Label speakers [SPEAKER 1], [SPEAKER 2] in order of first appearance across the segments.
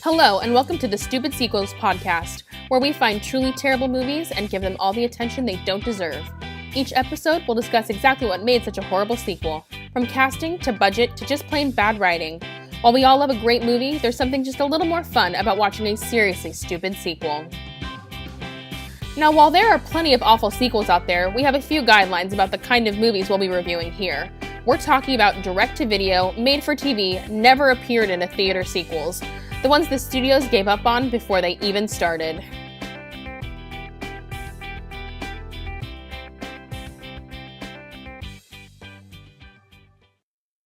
[SPEAKER 1] Hello, and welcome to the Stupid Sequels podcast, where we find truly terrible movies and give them all the attention they don't deserve. Each episode will discuss exactly what made such a horrible sequel, from casting to budget to just plain bad writing. While we all love a great movie, there's something just a little more fun about watching a seriously stupid sequel. Now, while there are plenty of awful sequels out there, we have a few guidelines about the kind of movies we'll be reviewing here. We're talking about direct-to-video, made-for-TV, never appeared in a theater sequels. The ones the studios gave up on before they even started.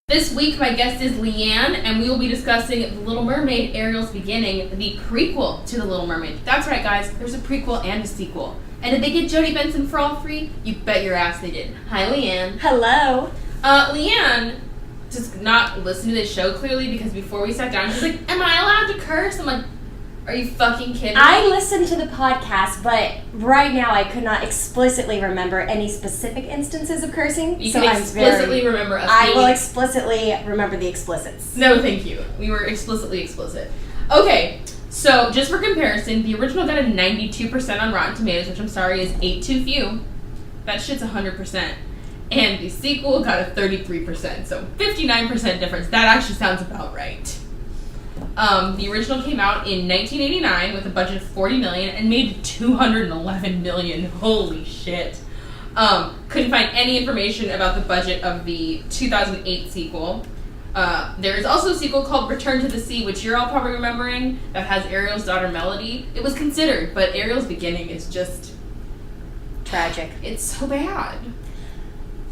[SPEAKER 1] This week, my guest is Liane, and we will be discussing The Little Mermaid, Ariel's Beginning, the prequel to The Little Mermaid. That's right, guys. There's a prequel and a sequel. And did they get Jodie Benson for all three? You bet your ass they did. Hi, Liane.
[SPEAKER 2] Hello.
[SPEAKER 1] Liane just not listen to this show clearly because before we sat down, she's like, "Am I allowed to curse?" I'm like, "Are you fucking kidding me?"
[SPEAKER 2] I listened to the podcast, but right now I could not explicitly remember any specific instances of cursing.
[SPEAKER 1] You can explicitly remember us.
[SPEAKER 2] I will explicitly remember the explicits.
[SPEAKER 1] No, thank you. We were explicitly explicit. Okay, so just for comparison, the original got a 92% on Rotten Tomatoes, which I'm sorry is 8 too few. That shit's 100%. And the sequel got a 33%, so 59% difference. That actually sounds about right. The original came out in 1989 with a budget of $40 million and made $211 million. Holy shit. Couldn't find any information about the budget of the 2008 sequel. There is also a sequel called Return to the Sea, which you're all probably remembering, that has Ariel's daughter Melody. It was considered, but Ariel's Beginning is just
[SPEAKER 2] tragic.
[SPEAKER 1] It's so bad.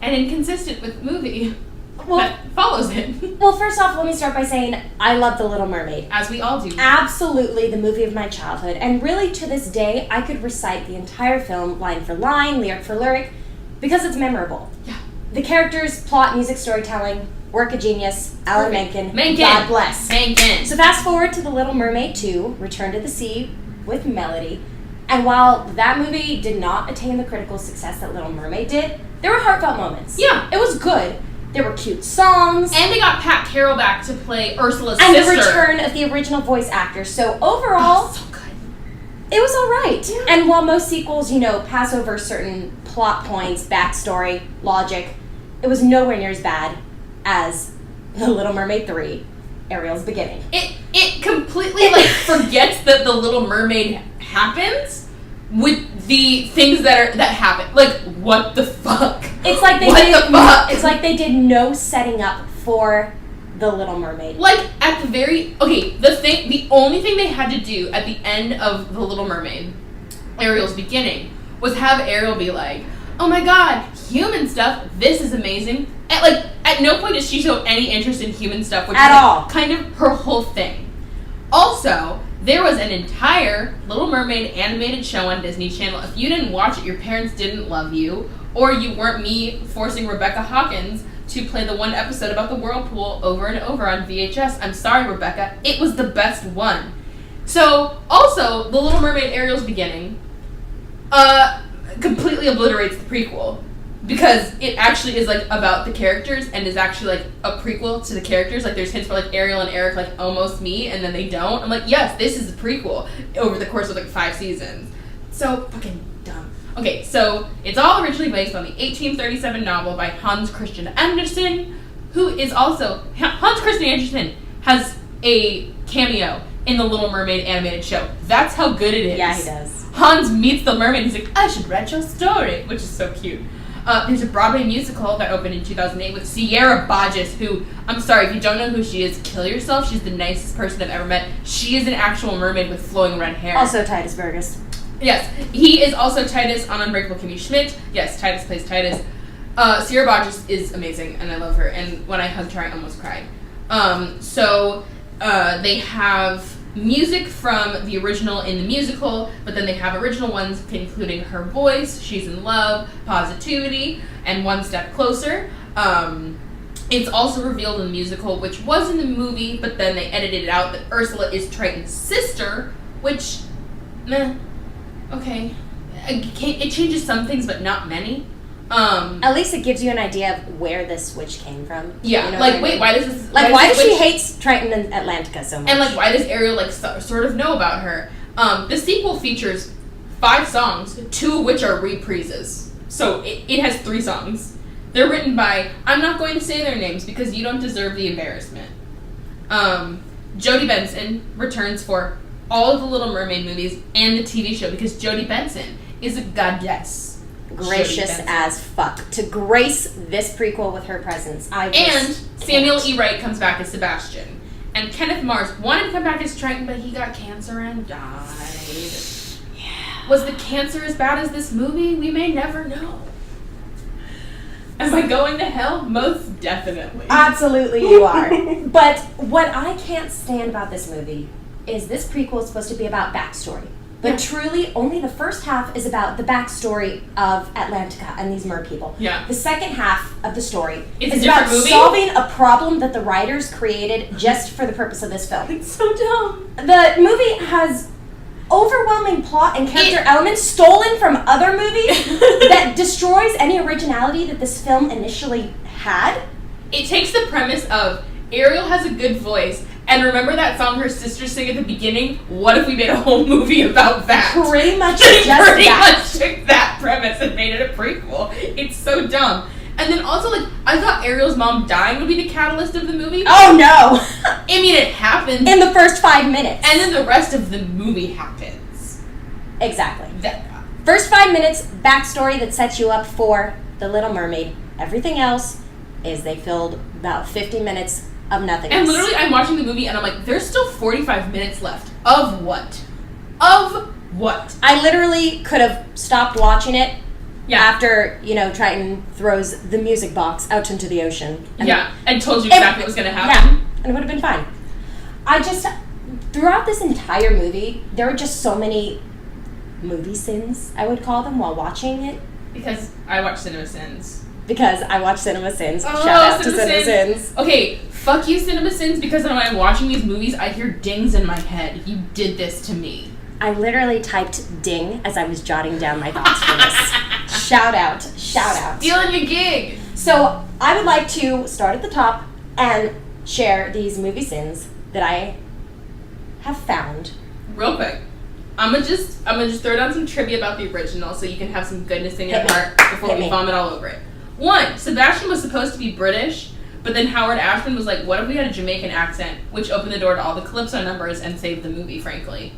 [SPEAKER 1] And inconsistent with the movie that follows it.
[SPEAKER 2] Well, first off, let me start by saying I love The Little Mermaid.
[SPEAKER 1] As we all do.
[SPEAKER 2] Absolutely the movie of my childhood. And really, to this day, I could recite the entire film line for line, lyric for lyric, because it's memorable.
[SPEAKER 1] Yeah.
[SPEAKER 2] The characters, plot, music, storytelling, work of genius, Alan Menken. God bless.
[SPEAKER 1] Menken.
[SPEAKER 2] So fast forward to The Little Mermaid 2, Return to the Sea with Melody. And while that movie did not attain the critical success that Little Mermaid did, there were heartfelt moments.
[SPEAKER 1] Yeah.
[SPEAKER 2] It was good. There were cute songs.
[SPEAKER 1] And they got Pat Carroll back to play Ursula's
[SPEAKER 2] and
[SPEAKER 1] sister.
[SPEAKER 2] And the return of the original voice actors. So overall,
[SPEAKER 1] so good.
[SPEAKER 2] It was all right.
[SPEAKER 1] Yeah.
[SPEAKER 2] And while most sequels, pass over certain plot points, backstory, logic, it was nowhere near as bad as The Little Mermaid 3, Ariel's Beginning.
[SPEAKER 1] It completely, forgets that The Little Mermaid happens with the things that happen. Like, what the fuck?
[SPEAKER 2] It's like they did no setting up for The Little Mermaid.
[SPEAKER 1] Like, at the very... Okay, the only thing they had to do at the end of The Little Mermaid, Ariel's Beginning, was have Ariel be like, "Oh my god, human stuff, this is amazing." And, at no point does she show any interest in human stuff, which
[SPEAKER 2] at
[SPEAKER 1] is
[SPEAKER 2] all.
[SPEAKER 1] Kind of her whole thing. Also, there was an entire Little Mermaid animated show on Disney Channel. If you didn't watch it, your parents didn't love you, or you weren't me forcing Rebecca Hawkins to play the one episode about the whirlpool over and over on VHS. I'm sorry, Rebecca. It was the best one. So, also, The Little Mermaid, Ariel's Beginning, completely obliterates the prequel. Because it actually is, about the characters and is actually, a prequel to the characters. There's hints for, Ariel and Eric, almost meet, and then they don't. I'm like, yes, this is a prequel over the course of, 5 seasons. So fucking dumb. Okay, so it's all originally based on the 1837 novel by Hans Christian Andersen, who is also... Hans Christian Andersen has a cameo in the Little Mermaid animated show. That's how good it is.
[SPEAKER 2] Yeah, he does.
[SPEAKER 1] Hans meets the mermaid and he's like, "I should write your story," which is so cute. There's a Broadway musical that opened in 2008 with Sierra Bodges, who, I'm sorry, if you don't know who she is, kill yourself. She's the nicest person I've ever met. She is an actual mermaid with flowing red hair.
[SPEAKER 2] Also Titus Burgess.
[SPEAKER 1] Yes, he is also Titus on Unbreakable Kimmy Schmidt. Yes, Titus plays Titus. Sierra Bodges is amazing, and I love her. And when I hugged her, I almost cried. They have music from the original in the musical, but then they have original ones including Her Voice, She's in Love, Positivity, and One Step Closer. It's also revealed in the musical, which was in the movie, but then they edited it out, that Ursula is Triton's sister, which, okay. It changes some things, but not many.
[SPEAKER 2] At least it gives you an idea of where this switch came from.
[SPEAKER 1] Yeah,
[SPEAKER 2] You know
[SPEAKER 1] like,
[SPEAKER 2] what I
[SPEAKER 1] wait,
[SPEAKER 2] mean?
[SPEAKER 1] why does this...
[SPEAKER 2] Why does she
[SPEAKER 1] witch-
[SPEAKER 2] hate Triton and Atlantica so much?
[SPEAKER 1] And, like, why does Ariel, like, sort of know about her? The sequel features 5 songs, 2 of which are reprises. So, it has 3 songs. They're written by... I'm not going to say their names because you don't deserve the embarrassment. Jodie Benson returns for all of the Little Mermaid movies and the TV show because Jodie Benson is a goddess.
[SPEAKER 2] Gracious as fuck. To grace this prequel with her presence.
[SPEAKER 1] And Samuel E. Wright comes back as Sebastian. And Kenneth Mars wanted to come back as Triton, but he got cancer and died.
[SPEAKER 2] Yeah.
[SPEAKER 1] Was the cancer as bad as this movie? We may never know. Am I going to hell? Most definitely.
[SPEAKER 2] Absolutely you are. But what I can't stand about this movie is this prequel is supposed to be about backstory. But truly, only the first half is about the backstory of Atlantica and these mer people.
[SPEAKER 1] Yeah.
[SPEAKER 2] The second half of the story
[SPEAKER 1] It's
[SPEAKER 2] is
[SPEAKER 1] a
[SPEAKER 2] about
[SPEAKER 1] different movie?
[SPEAKER 2] solving a problem that the writers created just for the purpose of this film.
[SPEAKER 1] It's so dumb.
[SPEAKER 2] The movie has overwhelming plot and character elements stolen from other movies that destroys any originality that this film initially had.
[SPEAKER 1] It takes the premise of Ariel has a good voice, and remember that song her sisters sing at the beginning? What if we made a whole movie about that?
[SPEAKER 2] Pretty much
[SPEAKER 1] They
[SPEAKER 2] just
[SPEAKER 1] pretty
[SPEAKER 2] that.
[SPEAKER 1] much took that premise and made it a prequel. It's so dumb. And then also, like, I thought Ariel's mom dying would be the catalyst of the movie.
[SPEAKER 2] Oh no!
[SPEAKER 1] I mean, it happened.
[SPEAKER 2] In the first 5 minutes.
[SPEAKER 1] And then the rest of the movie happens.
[SPEAKER 2] Exactly.
[SPEAKER 1] That,
[SPEAKER 2] First 5 minutes, backstory that sets you up for The Little Mermaid. Everything else is they filled about 50 minutes of nothingness.
[SPEAKER 1] and literally, I'm watching the movie and I'm like, there's still 45 minutes left. Of what? Of what?
[SPEAKER 2] I literally could have stopped watching it
[SPEAKER 1] Yeah.
[SPEAKER 2] after, Triton throws the music box out into the ocean.
[SPEAKER 1] And told you exactly what was going to happen.
[SPEAKER 2] Yeah, and it would have been fine. Throughout this entire movie, there were just so many movie sins, I would call them, while watching it.
[SPEAKER 1] Because I watch Cinema Sins.
[SPEAKER 2] Because I watch Cinema Sins.
[SPEAKER 1] Oh,
[SPEAKER 2] Shout out to
[SPEAKER 1] Cinema
[SPEAKER 2] Cinema Sins.
[SPEAKER 1] Okay, fuck you, Cinema Sins, because when I'm watching these movies, I hear dings in my head. You did this to me.
[SPEAKER 2] I literally typed ding as I was jotting down my thoughts for this. Shout out.
[SPEAKER 1] Stealing your gig.
[SPEAKER 2] So I would like to start at the top and share these movie sins that I have found.
[SPEAKER 1] Real quick. I'm gonna just throw down some trivia about the original so you can have some goodness in your
[SPEAKER 2] Hit me.
[SPEAKER 1] heart before
[SPEAKER 2] Hit
[SPEAKER 1] we
[SPEAKER 2] me.
[SPEAKER 1] vomit all over it. 1, Sebastian was supposed to be British, but then Howard Ashman was like, what if we had a Jamaican accent, which opened the door to all the Calypso numbers and saved the movie, frankly.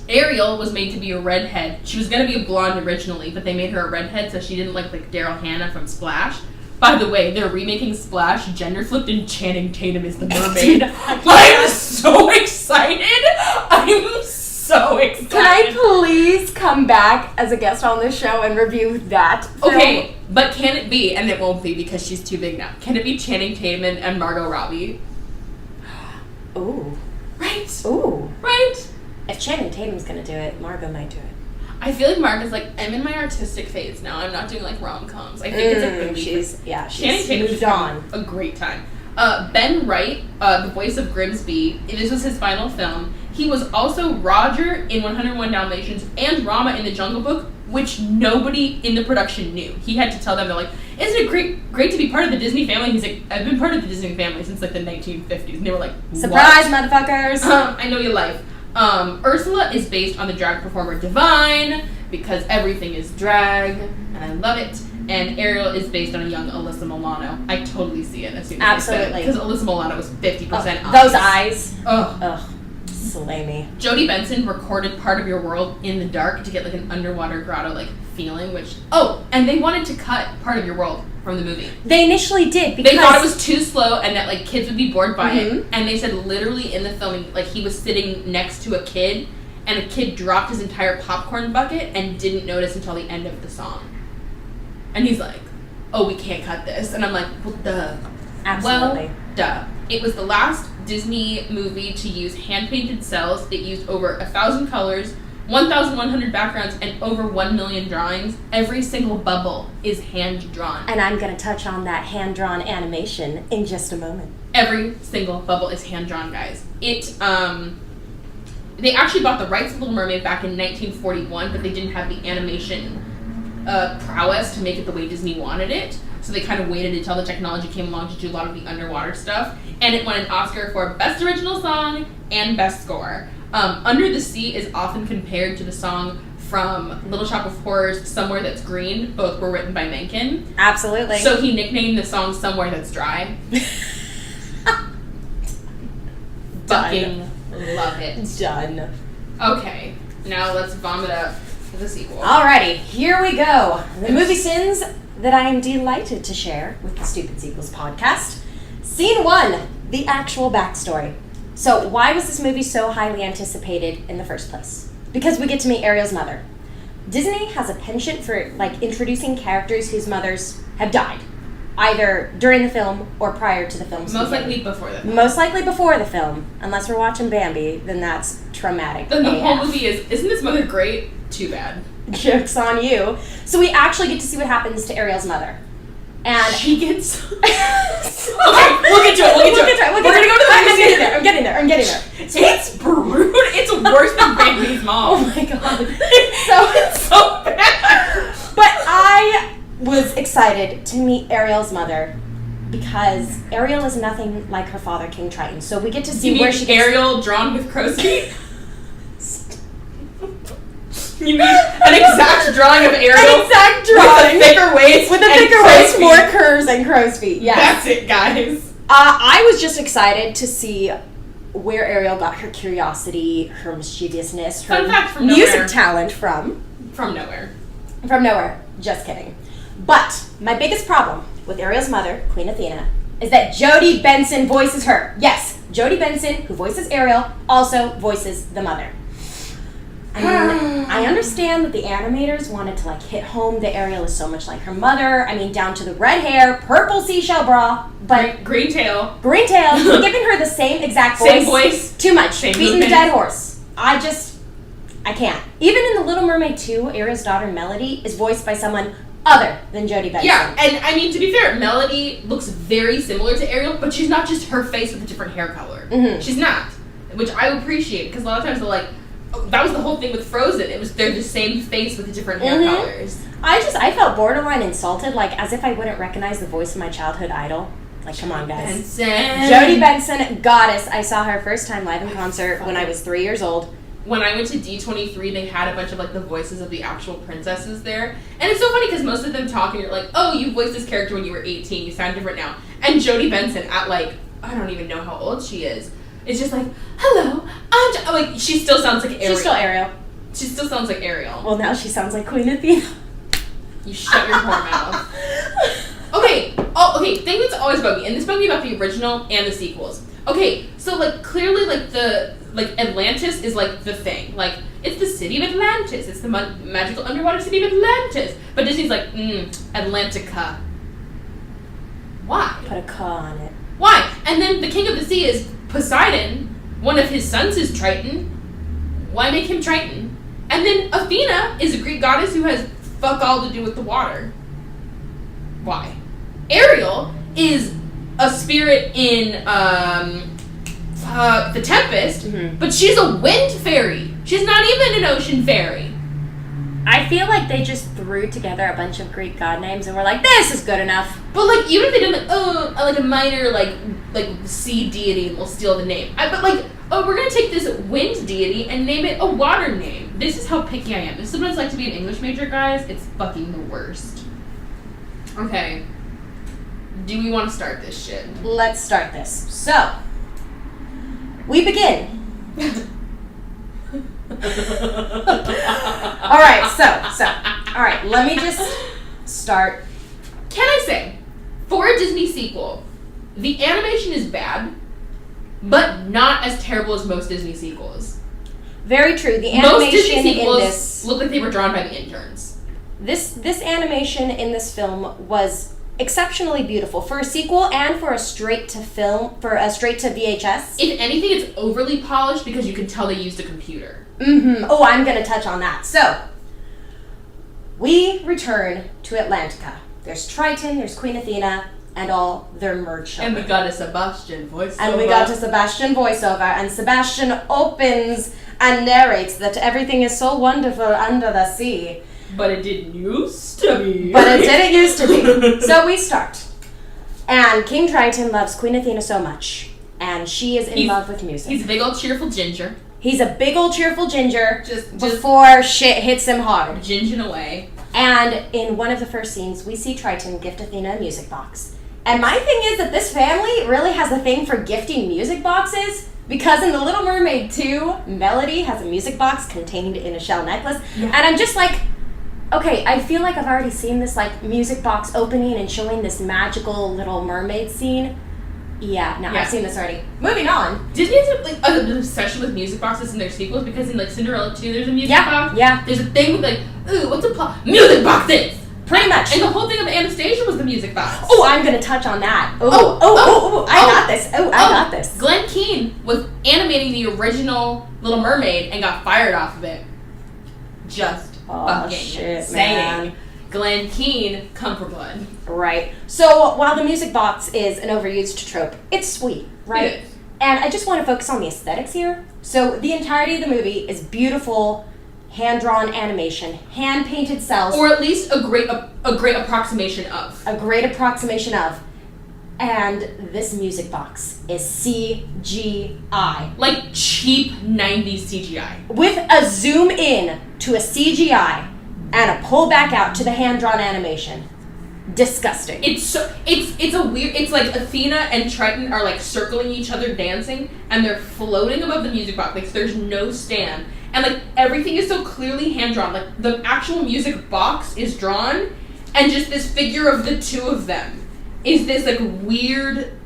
[SPEAKER 1] Ariel was made to be a redhead. She was gonna be a blonde originally, but they made her a redhead so she didn't look like Daryl Hannah from Splash. By the way, they're remaking Splash, gender flipped, and Channing Tatum is the mermaid. I'm so excited! I'm so excited!
[SPEAKER 2] Can I please come back as a guest on this show and review that film?
[SPEAKER 1] Okay, but can it be, and it won't be because she's too big now, can it be Channing Tatum and Margot Robbie?
[SPEAKER 2] Ooh.
[SPEAKER 1] Right?
[SPEAKER 2] Ooh.
[SPEAKER 1] Right?
[SPEAKER 2] If Channing Tatum's gonna do it, Margot might do it.
[SPEAKER 1] I feel like Margot's like, I'm in my artistic phase now. I'm not doing like rom-coms. I think it's a good
[SPEAKER 2] she's
[SPEAKER 1] Channing Tatum
[SPEAKER 2] moved on.
[SPEAKER 1] A great time. Ben Wright, the voice of Grimsby, this was his final film. He was also Roger in 101 Dalmatians and Rama in The Jungle Book, which nobody in the production knew. He had to tell them, they're like, isn't it great to be part of the Disney family? He's like, I've been part of the Disney family since like the 1950s. And they were like,
[SPEAKER 2] Surprise,
[SPEAKER 1] what?
[SPEAKER 2] motherfuckers!
[SPEAKER 1] I know your life. Ursula is based on the drag performer Divine, because everything is drag, and I love it. And Ariel is based on a young Alyssa Milano. I totally see it as soon as
[SPEAKER 2] Absolutely.
[SPEAKER 1] Because Alyssa Milano was 50%
[SPEAKER 2] Those eyes.
[SPEAKER 1] Ugh.
[SPEAKER 2] Ugh. Slay me.
[SPEAKER 1] Jodie Benson recorded Part of Your World in the dark to get like an underwater grotto like feeling, which... Oh, and they wanted to cut Part of Your World from the movie.
[SPEAKER 2] They initially did because...
[SPEAKER 1] They thought it was too slow and that like kids would be bored by it.
[SPEAKER 2] Mhm.
[SPEAKER 1] And they said literally in the filming, like he was sitting next to a kid and a kid dropped his entire popcorn bucket and didn't notice until the end of the song. And he's like, oh, we can't cut this. And I'm like, well, duh.
[SPEAKER 2] Absolutely.
[SPEAKER 1] Well, duh. It was the last Disney movie to use hand-painted cells. It used over 1,000 colors, 1,100 backgrounds, and over 1 million drawings. Every single bubble is hand-drawn.
[SPEAKER 2] And I'm going to touch on that hand-drawn animation in just a moment.
[SPEAKER 1] Every single bubble is hand-drawn, guys. They actually bought the rights to Little Mermaid back in 1941, but they didn't have the animation prowess to make it the way Disney wanted it. So they kind of waited until the technology came along to do a lot of the underwater stuff. And it won an Oscar for Best Original Song and Best Score. Under the Sea is often compared to the song from Little Shop of Horrors, Somewhere That's Green. Both were written by Menken.
[SPEAKER 2] Absolutely.
[SPEAKER 1] So he nicknamed the song Somewhere That's Dry. Fucking love it.
[SPEAKER 2] Done.
[SPEAKER 1] Okay, now let's vomit up the sequel.
[SPEAKER 2] Alrighty, here we go. The movie sins that I am delighted to share with the Stupid Sequels podcast. Scene 1, the actual backstory. So why was this movie so highly anticipated in the first place? Because we get to meet Ariel's mother. Disney has a penchant for introducing characters whose mothers have died, either during the film or prior to the film's
[SPEAKER 1] Most
[SPEAKER 2] beginning.
[SPEAKER 1] likely before the film.
[SPEAKER 2] Most likely before the film. Unless we're watching Bambi, then that's traumatic.
[SPEAKER 1] Then the
[SPEAKER 2] AF.
[SPEAKER 1] whole movie is, isn't this mother great? Too bad.
[SPEAKER 2] Joke's on you. So we actually get to see what happens to Ariel's mother. And
[SPEAKER 1] she gets... okay, we'll get to it. We're gonna go to the movie.
[SPEAKER 2] I'm getting there.
[SPEAKER 1] It's brutal. It's worse than Bambi's mom.
[SPEAKER 2] Oh my god.
[SPEAKER 1] It's so bad.
[SPEAKER 2] But I was excited to meet Ariel's mother because Ariel is nothing like her father, King Triton. So we get to see where she gets...
[SPEAKER 1] Ariel drawn with crow's feet? You mean an exact drawing of Ariel?
[SPEAKER 2] An exact drawing.
[SPEAKER 1] With a thicker waist.
[SPEAKER 2] With a thicker waist, more curves, and crow's feet. Yes.
[SPEAKER 1] That's it, guys.
[SPEAKER 2] I was just excited to see where Ariel got her curiosity, her mischievousness, her
[SPEAKER 1] Fun fact from
[SPEAKER 2] music
[SPEAKER 1] nowhere.
[SPEAKER 2] talent from.
[SPEAKER 1] From nowhere.
[SPEAKER 2] From nowhere. Just kidding. But my biggest problem with Ariel's mother, Queen Athena, is that Jodie Benson voices her. Yes, Jodie Benson, who voices Ariel, also voices the mother. I mean, I understand that the animators wanted to hit home that Ariel is so much like her mother. I mean, down to the red hair, purple seashell bra, but
[SPEAKER 1] green tail,
[SPEAKER 2] giving her the same exact voice.
[SPEAKER 1] Same voice.
[SPEAKER 2] Too much.
[SPEAKER 1] Same
[SPEAKER 2] Beating
[SPEAKER 1] movement.
[SPEAKER 2] the dead horse. I can't. Even in The Little Mermaid 2, Ariel's daughter Melody is voiced by someone other than Jodie Benson.
[SPEAKER 1] Yeah, and I mean, to be fair, Melody looks very similar to Ariel, but she's not just her face with a different hair color.
[SPEAKER 2] Mm-hmm.
[SPEAKER 1] She's not, which I appreciate, because a lot of times they're that was the whole thing with Frozen. They're the same face with different hair colors.
[SPEAKER 2] I felt borderline insulted, as if I wouldn't recognize the voice of my childhood idol. Come on, guys.
[SPEAKER 1] Benson.
[SPEAKER 2] Jodie Benson, goddess. I saw her first time live in concert when I was 3 years old.
[SPEAKER 1] When I went to D23, they had a bunch of the voices of the actual princesses there. And it's so funny because most of them talk and you're like, oh, you voiced this character when you were 18, you sound different now. And Jodie Benson at I don't even know how old she is. It's just hello, she still sounds like Ariel.
[SPEAKER 2] She's still Ariel.
[SPEAKER 1] She still sounds like Ariel.
[SPEAKER 2] Well, now she sounds like Queen Athena.
[SPEAKER 1] You shut your poor mouth. Okay, thing that's always bugged me, and this bugged me about the original and the sequels. Okay, so clearly the Atlantis is the thing. It's the city of Atlantis. It's the magical underwater city of Atlantis. But Disney's Atlantica. Why?
[SPEAKER 2] Put a K on it.
[SPEAKER 1] Why? And then the king of the sea is Poseidon. One of his sons is Triton. Why make him Triton? And then Athena is a Greek goddess who has fuck all to do with the water. Why? Ariel is a spirit in the Tempest, but she's a wind fairy. She's not even an ocean fairy.
[SPEAKER 2] I feel like they just threw together a bunch of Greek god names and were like, this is good enough.
[SPEAKER 1] But even if they did a minor sea deity, we'll steal the name. We're gonna take this wind deity and name it a water name. This is how picky I am. This is what it's like to be an English major, guys. It's fucking the worst. Okay. Do we want to start this shit?
[SPEAKER 2] Let's start this. So, we begin. Alright, let me just start.
[SPEAKER 1] Can I say, for a Disney sequel, the animation is bad, but not as terrible as most Disney sequels.
[SPEAKER 2] Very true. The
[SPEAKER 1] Most
[SPEAKER 2] animation
[SPEAKER 1] Disney
[SPEAKER 2] in
[SPEAKER 1] sequels
[SPEAKER 2] this
[SPEAKER 1] look like they were drawn by the interns.
[SPEAKER 2] This animation in this film was exceptionally beautiful for a sequel and for a straight to VHS.
[SPEAKER 1] If anything, it's overly polished because you can tell they used a computer.
[SPEAKER 2] Oh, I'm going to touch on that. So, we return to Atlantica. There's Triton, there's Queen Athena, and all their merged children.
[SPEAKER 1] And we got a Sebastian voiceover.
[SPEAKER 2] And Sebastian opens and narrates that everything is so wonderful under the sea.
[SPEAKER 1] But it didn't used to be.
[SPEAKER 2] But it didn't used to be. So we start. And King Triton loves Queen Athena so much. And she is in love with music.
[SPEAKER 1] He's a big old cheerful ginger.
[SPEAKER 2] He's a big old cheerful ginger
[SPEAKER 1] just
[SPEAKER 2] before shit hits him hard.
[SPEAKER 1] Ginging away.
[SPEAKER 2] And in one of the first scenes, we see Triton gift Athena a music box. And my thing is that this family really has a thing for gifting music boxes, because in The Little Mermaid 2, Melody has a music box contained in a shell necklace. Yeah. And I'm just like, okay, I feel like I've already seen this like music box opening and showing this magical Little Mermaid scene. Yeah, I've seen this already. Moving on.
[SPEAKER 1] Disney has like an obsession with music boxes in their sequels, because in like Cinderella 2 there's a music box.
[SPEAKER 2] Yeah.
[SPEAKER 1] There's a thing with like, ooh, what's a plot? Music boxes!
[SPEAKER 2] Pretty much.
[SPEAKER 1] And the whole thing of Anastasia was the music box.
[SPEAKER 2] Oh, I'm gonna touch on that. I got this.
[SPEAKER 1] Glenn Keane was animating the original Little Mermaid and got fired off of it. Just fucking saying. Man. Glenn Keane, come for blood.
[SPEAKER 2] Right. So while the music box is an overused trope, it's sweet, right?
[SPEAKER 1] It is.
[SPEAKER 2] And I just want to focus on the aesthetics here. So the entirety of the movie is beautiful, hand-drawn animation, hand-painted cells.
[SPEAKER 1] Or at least a great approximation of.
[SPEAKER 2] A great approximation of. And this music box is CGI.
[SPEAKER 1] Like cheap 90s CGI.
[SPEAKER 2] With a zoom in to a CGI and a pull back out to the hand-drawn animation. Disgusting.
[SPEAKER 1] It's a weird, it's like Athena and Triton are like circling each other dancing, and they're floating above the music box. Like there's no stand. And like everything is so clearly hand-drawn. Like the actual music box is drawn, and just this figure of the two of them is this like weird,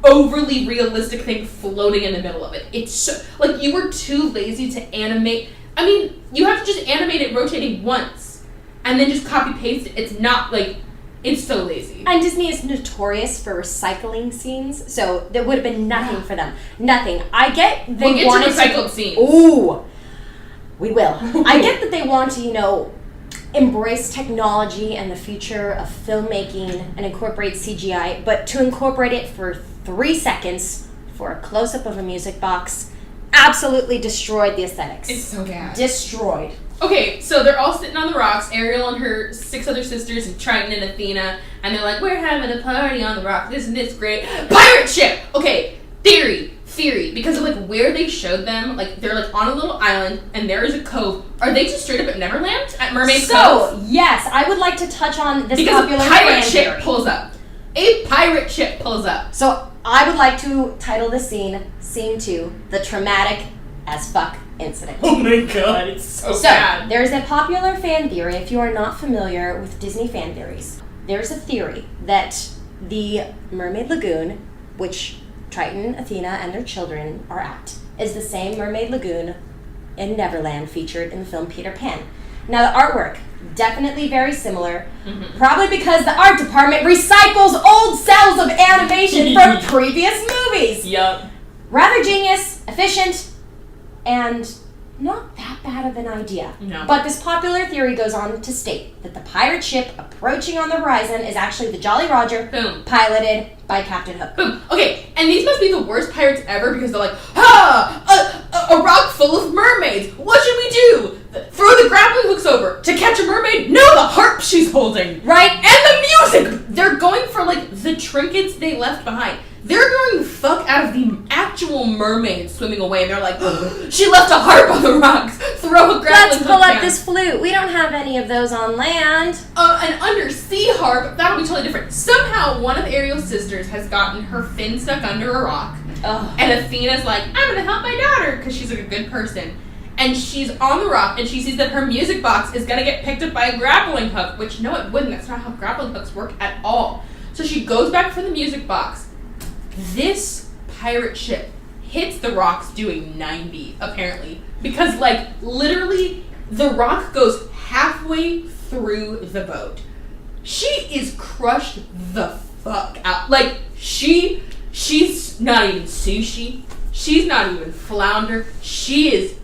[SPEAKER 1] overly realistic thing floating in the middle of it. It's so, like you were too lazy to animate. I mean, you have to just animate it rotating once, and then just copy-paste it. It's not like, it's so lazy.
[SPEAKER 2] And Disney is notorious for recycling scenes, so there would have been nothing for them. Nothing. I get they
[SPEAKER 1] we'll get to recycled scenes.
[SPEAKER 2] Ooh, we will. I get that they want to, embrace technology and the future of filmmaking and incorporate CGI, but to incorporate it for 3 seconds for a close-up of a music box absolutely destroyed the aesthetics.
[SPEAKER 1] It's so bad.
[SPEAKER 2] Destroyed.
[SPEAKER 1] Okay, so they're all sitting on the rocks, Ariel and her 6 other sisters, and Triton and Athena, and they're like, we're having a party on the rock, isn't this great? Pirate ship! Okay, theory, because of like where they showed them, like they're like on a little island, and there is a cove. Are they just straight up at Neverland? At Mermaid Cove?
[SPEAKER 2] So, yes, I would like to touch on this
[SPEAKER 1] because
[SPEAKER 2] popular
[SPEAKER 1] a pirate
[SPEAKER 2] fan
[SPEAKER 1] ship
[SPEAKER 2] theory.
[SPEAKER 1] pulls up. A pirate ship pulls up.
[SPEAKER 2] So, I would like to title this scene 2, The Traumatic as Fuck Incident.
[SPEAKER 1] Oh my god, it's so bad.
[SPEAKER 2] There's a popular fan theory, if you are not familiar with Disney fan theories, there's a theory that the Mermaid Lagoon, which Triton, Athena, and their children are at, is the same Mermaid Lagoon in Neverland featured in the film Peter Pan. Now the artwork, definitely very similar, probably because the art department recycles old cells of animation from previous movies.
[SPEAKER 1] Yup.
[SPEAKER 2] Rather genius, efficient, and not that bad of an idea.
[SPEAKER 1] No.
[SPEAKER 2] But this popular theory goes on to state that the pirate ship approaching on the horizon is actually the Jolly Roger,
[SPEAKER 1] Boom.
[SPEAKER 2] piloted by Captain Hook.
[SPEAKER 1] Boom. Okay, and these must be the worst pirates ever, because they're like, a rock full of mermaids. What should we do? Throw the grappling hooks over to catch a mermaid? No, the harp she's holding.
[SPEAKER 2] Right?
[SPEAKER 1] And the music. They're going for like the trinkets they left behind. They're going the fuck out of the actual mermaid swimming away, and they're like, she left a harp on the rocks. Throw a grappling
[SPEAKER 2] Let's
[SPEAKER 1] hook
[SPEAKER 2] pull up
[SPEAKER 1] down.
[SPEAKER 2] this flute. We don't have any of those on land.
[SPEAKER 1] An undersea harp, that'll be totally different. Somehow, one of Ariel's sisters has gotten her fin stuck under a rock.
[SPEAKER 2] Ugh.
[SPEAKER 1] And Athena's like, I'm gonna help my daughter, because she's like a good person. And she's on the rock, and she sees that her music box is gonna get picked up by a grappling hook, which no, it wouldn't. That's not how grappling hooks work at all. So she goes back for the music box. This pirate ship hits the rocks doing 90, apparently. Because, like, literally, the rock goes halfway through the boat. She is crushed the fuck out. Like, she's not even sushi. She's not even flounder. She is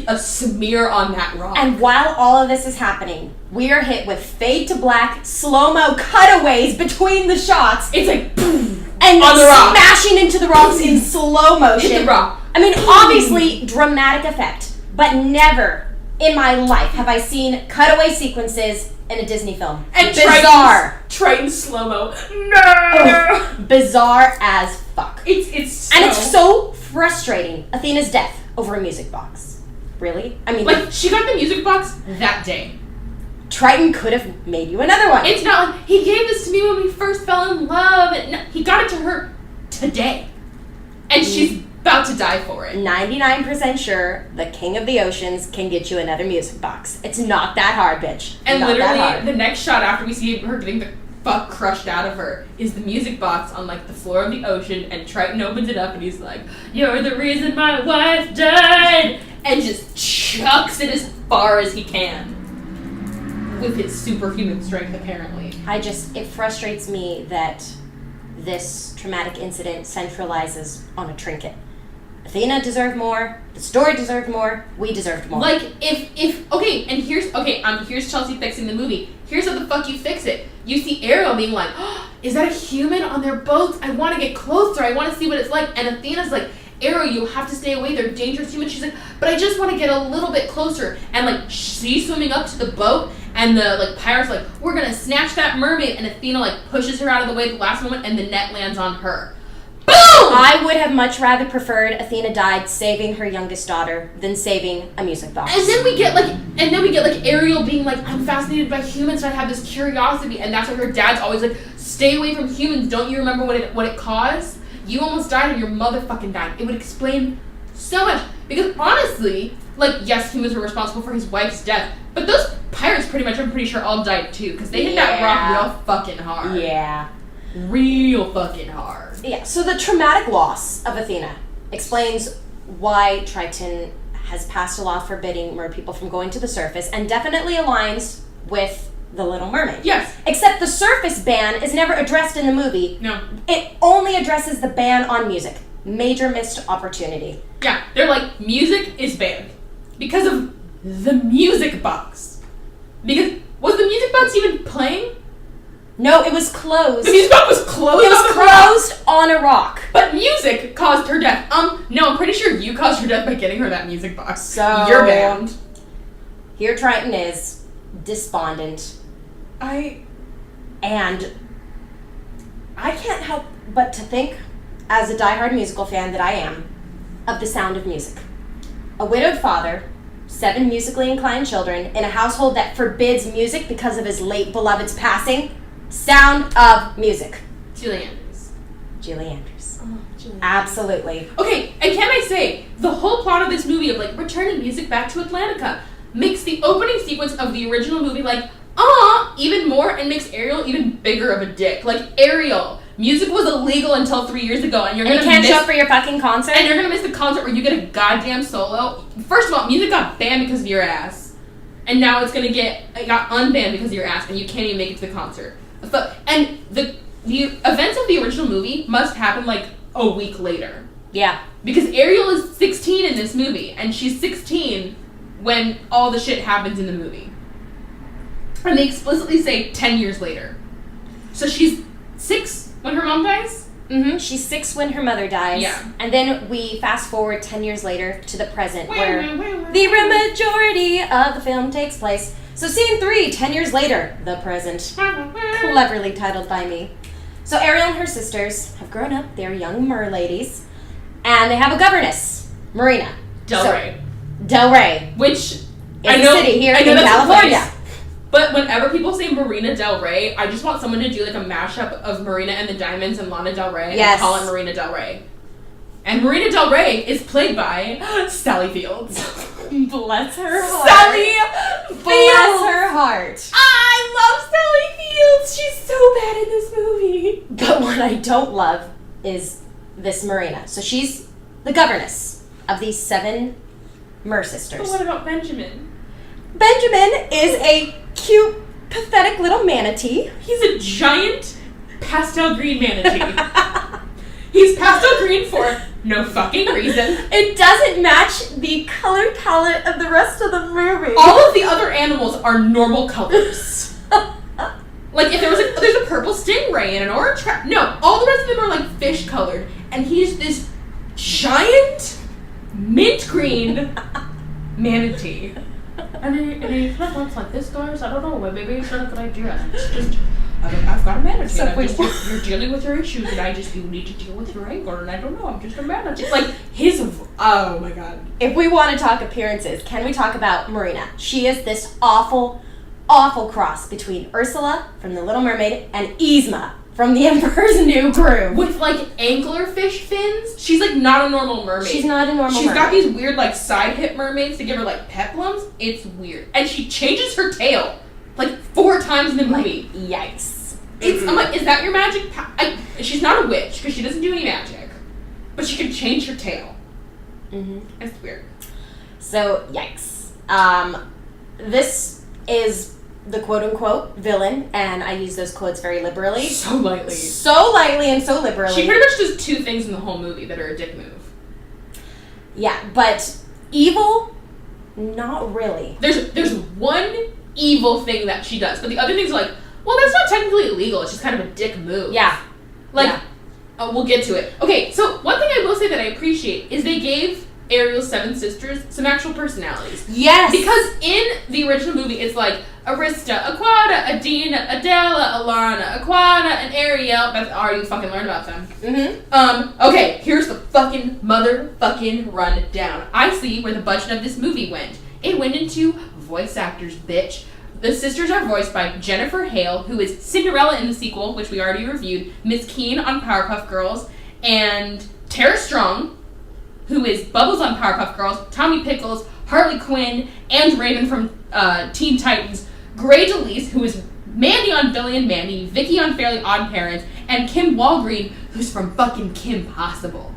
[SPEAKER 1] a smear on that rock.
[SPEAKER 2] And while all of this is happening, we are hit with fade to black, slow-mo cutaways between the shots.
[SPEAKER 1] It's like, boom.
[SPEAKER 2] And
[SPEAKER 1] on the rock.
[SPEAKER 2] Smashing into the rocks in slow motion.
[SPEAKER 1] Hit the rock.
[SPEAKER 2] I mean, obviously, dramatic effect, but never in my life have I seen cutaway sequences in a Disney film.
[SPEAKER 1] And
[SPEAKER 2] bizarre.
[SPEAKER 1] Triton slow-mo. No!
[SPEAKER 2] Ugh, bizarre as fuck.
[SPEAKER 1] It's
[SPEAKER 2] and it's so frustrating. Athena's death over a music box. Really? I mean,
[SPEAKER 1] like, she got the music box that day.
[SPEAKER 2] Triton could have made you another one.
[SPEAKER 1] It's not like, he gave this to me when we first fell in love. No, he got it to her today. And she's about to die for it.
[SPEAKER 2] 99% sure the King of the Oceans can get you another music box. It's not that hard, bitch.
[SPEAKER 1] And
[SPEAKER 2] not
[SPEAKER 1] literally, the next shot after we see her getting the fuck crushed out of her is the music box on, like, the floor of the ocean, and Triton opens it up and he's like, "You're the reason my wife died!" And just chucks it as far as he can. With his superhuman strength, apparently.
[SPEAKER 2] It frustrates me that this traumatic incident centralizes on a trinket. Athena deserved more, the story deserved more, we deserved more.
[SPEAKER 1] Like, here's Chelsea fixing the movie. Here's how the fuck you fix it. You see Ariel being like, "Oh, is that a human on their boats? I want to get closer, I want to see what it's like." And Athena's like, "Ariel, you have to stay away, they're dangerous humans." She's like, "But I just want to get a little bit closer." And, like, she's swimming up to the boat, and the, like, pirates are like, "We're gonna snatch that mermaid," and Athena, like, pushes her out of the way at the last moment, and the net lands on her. Boom!
[SPEAKER 2] I would have much rather preferred Athena died saving her youngest daughter than saving a music box.
[SPEAKER 1] And then we get like Ariel being like, "I'm fascinated by humans, so I have this curiosity," and that's why her dad's always like, "Stay away from humans. Don't you remember what it caused? You almost died and your mother fucking died." It would explain so much. Because honestly, like, yes, humans were responsible for his wife's death, but those pirates pretty much, I'm pretty sure, all died too, because they hit that rock real fucking hard.
[SPEAKER 2] Yeah.
[SPEAKER 1] Real fucking hard.
[SPEAKER 2] Yeah, so the traumatic loss of Athena explains why Triton has passed a law forbidding mer people from going to the surface, and definitely aligns with The Little Mermaid.
[SPEAKER 1] Yes.
[SPEAKER 2] Except the surface ban is never addressed in the movie.
[SPEAKER 1] No.
[SPEAKER 2] It only addresses the ban on music. Major missed opportunity.
[SPEAKER 1] Yeah, they're like, music is banned. Because of the music box. Because, was the music box even playing?
[SPEAKER 2] No, it was closed.
[SPEAKER 1] The music box was closed?
[SPEAKER 2] It was closed on a rock.
[SPEAKER 1] But music caused her death. No, I'm pretty sure you caused her death by getting her that music box.
[SPEAKER 2] So
[SPEAKER 1] you're banned.
[SPEAKER 2] Here Triton is, despondent. And I can't help but to think, as a diehard musical fan that I am, of The Sound of Music. A widowed father, 7 musically inclined children, in a household that forbids music because of his late beloved's passing. Sound of Music.
[SPEAKER 1] Julie Andrews.
[SPEAKER 2] Julie Andrews.
[SPEAKER 1] Oh, Julie.
[SPEAKER 2] Absolutely.
[SPEAKER 1] Okay, and can I say, the whole plot of this movie of, like, returning music back to Atlantica makes the opening sequence of the original movie, like, even more, and makes Ariel even bigger of a dick. Like, Ariel, music was illegal until 3 years ago, and you
[SPEAKER 2] can't show up for your fucking concert?
[SPEAKER 1] And you're gonna miss the concert where you get a goddamn solo. First of all, music got banned because of your ass. And now it got unbanned because of your ass, and you can't even make it to the concert. And the events of the original movie must happen, like, a week later.
[SPEAKER 2] Yeah.
[SPEAKER 1] Because Ariel is 16 in this movie, and she's 16 when all the shit happens in the movie. And they explicitly say 10 years later. So she's 6 when her mom dies?
[SPEAKER 2] Mm-hmm. She's 6 when her mother dies.
[SPEAKER 1] Yeah.
[SPEAKER 2] And then we fast forward 10 years later to the present, where the majority of the film takes place. So scene 3, 10 years later, the present. Cleverly titled by me. So Ariel and her sisters have grown up. They're young merladies. And they have a governess, Marina.
[SPEAKER 1] Del Rey.
[SPEAKER 2] Del Rey.
[SPEAKER 1] Which,
[SPEAKER 2] is a city here in California.
[SPEAKER 1] But whenever people say Marina Del Rey, I just want someone to do, like, a mashup of Marina and the Diamonds and Lana Del Rey.
[SPEAKER 2] Yes.
[SPEAKER 1] And call it Marina Del Rey. And Marina Del Rey is played by Sally Fields.
[SPEAKER 2] Bless her heart.
[SPEAKER 1] Sally Fields!
[SPEAKER 2] Bless her heart.
[SPEAKER 1] I love Sally Fields! She's so bad in this movie.
[SPEAKER 2] But what I don't love is this Marina. So she's the governess of these 7 mer sisters.
[SPEAKER 1] But what about Benjamin?
[SPEAKER 2] Benjamin is a cute, pathetic little manatee.
[SPEAKER 1] He's a giant pastel green manatee. He's pastel green for no fucking reason.
[SPEAKER 2] It doesn't match the color palette of the rest of the movie.
[SPEAKER 1] All of the other animals are normal colors. Like, if there's a purple stingray and an orange crab. No, all the rest of them are, like, fish colored. And he's this giant mint green manatee. And he kind of looks like this, guys. I don't know. Maybe it's not a good idea. It's just, I've got a manager. You're dealing with your issues, and you need to deal with your anger. And I don't know. I'm just a manager. It's like oh my god.
[SPEAKER 2] If we want to talk appearances, can we talk about Marina? She is this awful, awful cross between Ursula from The Little Mermaid and Yzma from The Emperor's New Groove.
[SPEAKER 1] With, like, anglerfish fins. She's, like, not a normal mermaid.
[SPEAKER 2] She's not a normal mermaid.
[SPEAKER 1] She's got these weird, like, side hip mermaids to give her, like, peplums. It's weird. And she changes her tail, like, 4 times in the movie.
[SPEAKER 2] Like, yikes.
[SPEAKER 1] I'm like, is that your magic she's not a witch, because she doesn't do any magic. But she can change her tail. Mm-hmm. It's weird.
[SPEAKER 2] So, yikes. This is the quote-unquote villain, and I use those quotes very liberally.
[SPEAKER 1] So lightly.
[SPEAKER 2] So lightly and so liberally.
[SPEAKER 1] She pretty much does 2 things in the whole movie that are a dick move.
[SPEAKER 2] Yeah, but evil, not really.
[SPEAKER 1] There's one evil thing that she does, but the other things are like, well, that's not technically illegal, it's just kind of a dick move.
[SPEAKER 2] Yeah.
[SPEAKER 1] Like, we'll get to it. Okay, so one thing I will say that I appreciate is they gave Ariel's 7 sisters some actual personalities.
[SPEAKER 2] Yes!
[SPEAKER 1] Because in the original movie, it's like Arista, Aquata, Adina, Adela, Alana, Aquata, and Ariel. That's already fucking learned about them. Mm-hmm. Okay, here's the fucking motherfucking rundown. I see where the budget of this movie went. It went into voice actors, bitch. The sisters are voiced by Jennifer Hale, who is Cinderella in the sequel, which we already reviewed, Miss Keene on Powerpuff Girls, and Tara Strong, who is Bubbles on Powerpuff Girls, Tommy Pickles, Harley Quinn, and Raven from Teen Titans, Grey DeLise, who is Mandy on Billy and Mandy, Vicky on Fairly Odd Parents, and Kim Walgreen, who's from fucking Kim Possible.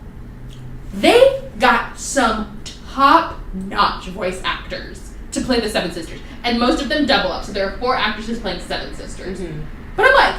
[SPEAKER 1] They got some top-notch voice actors to play the 7 sisters, and most of them double up, so there are 4 actresses playing 7 sisters. Mm-hmm. But I'm like,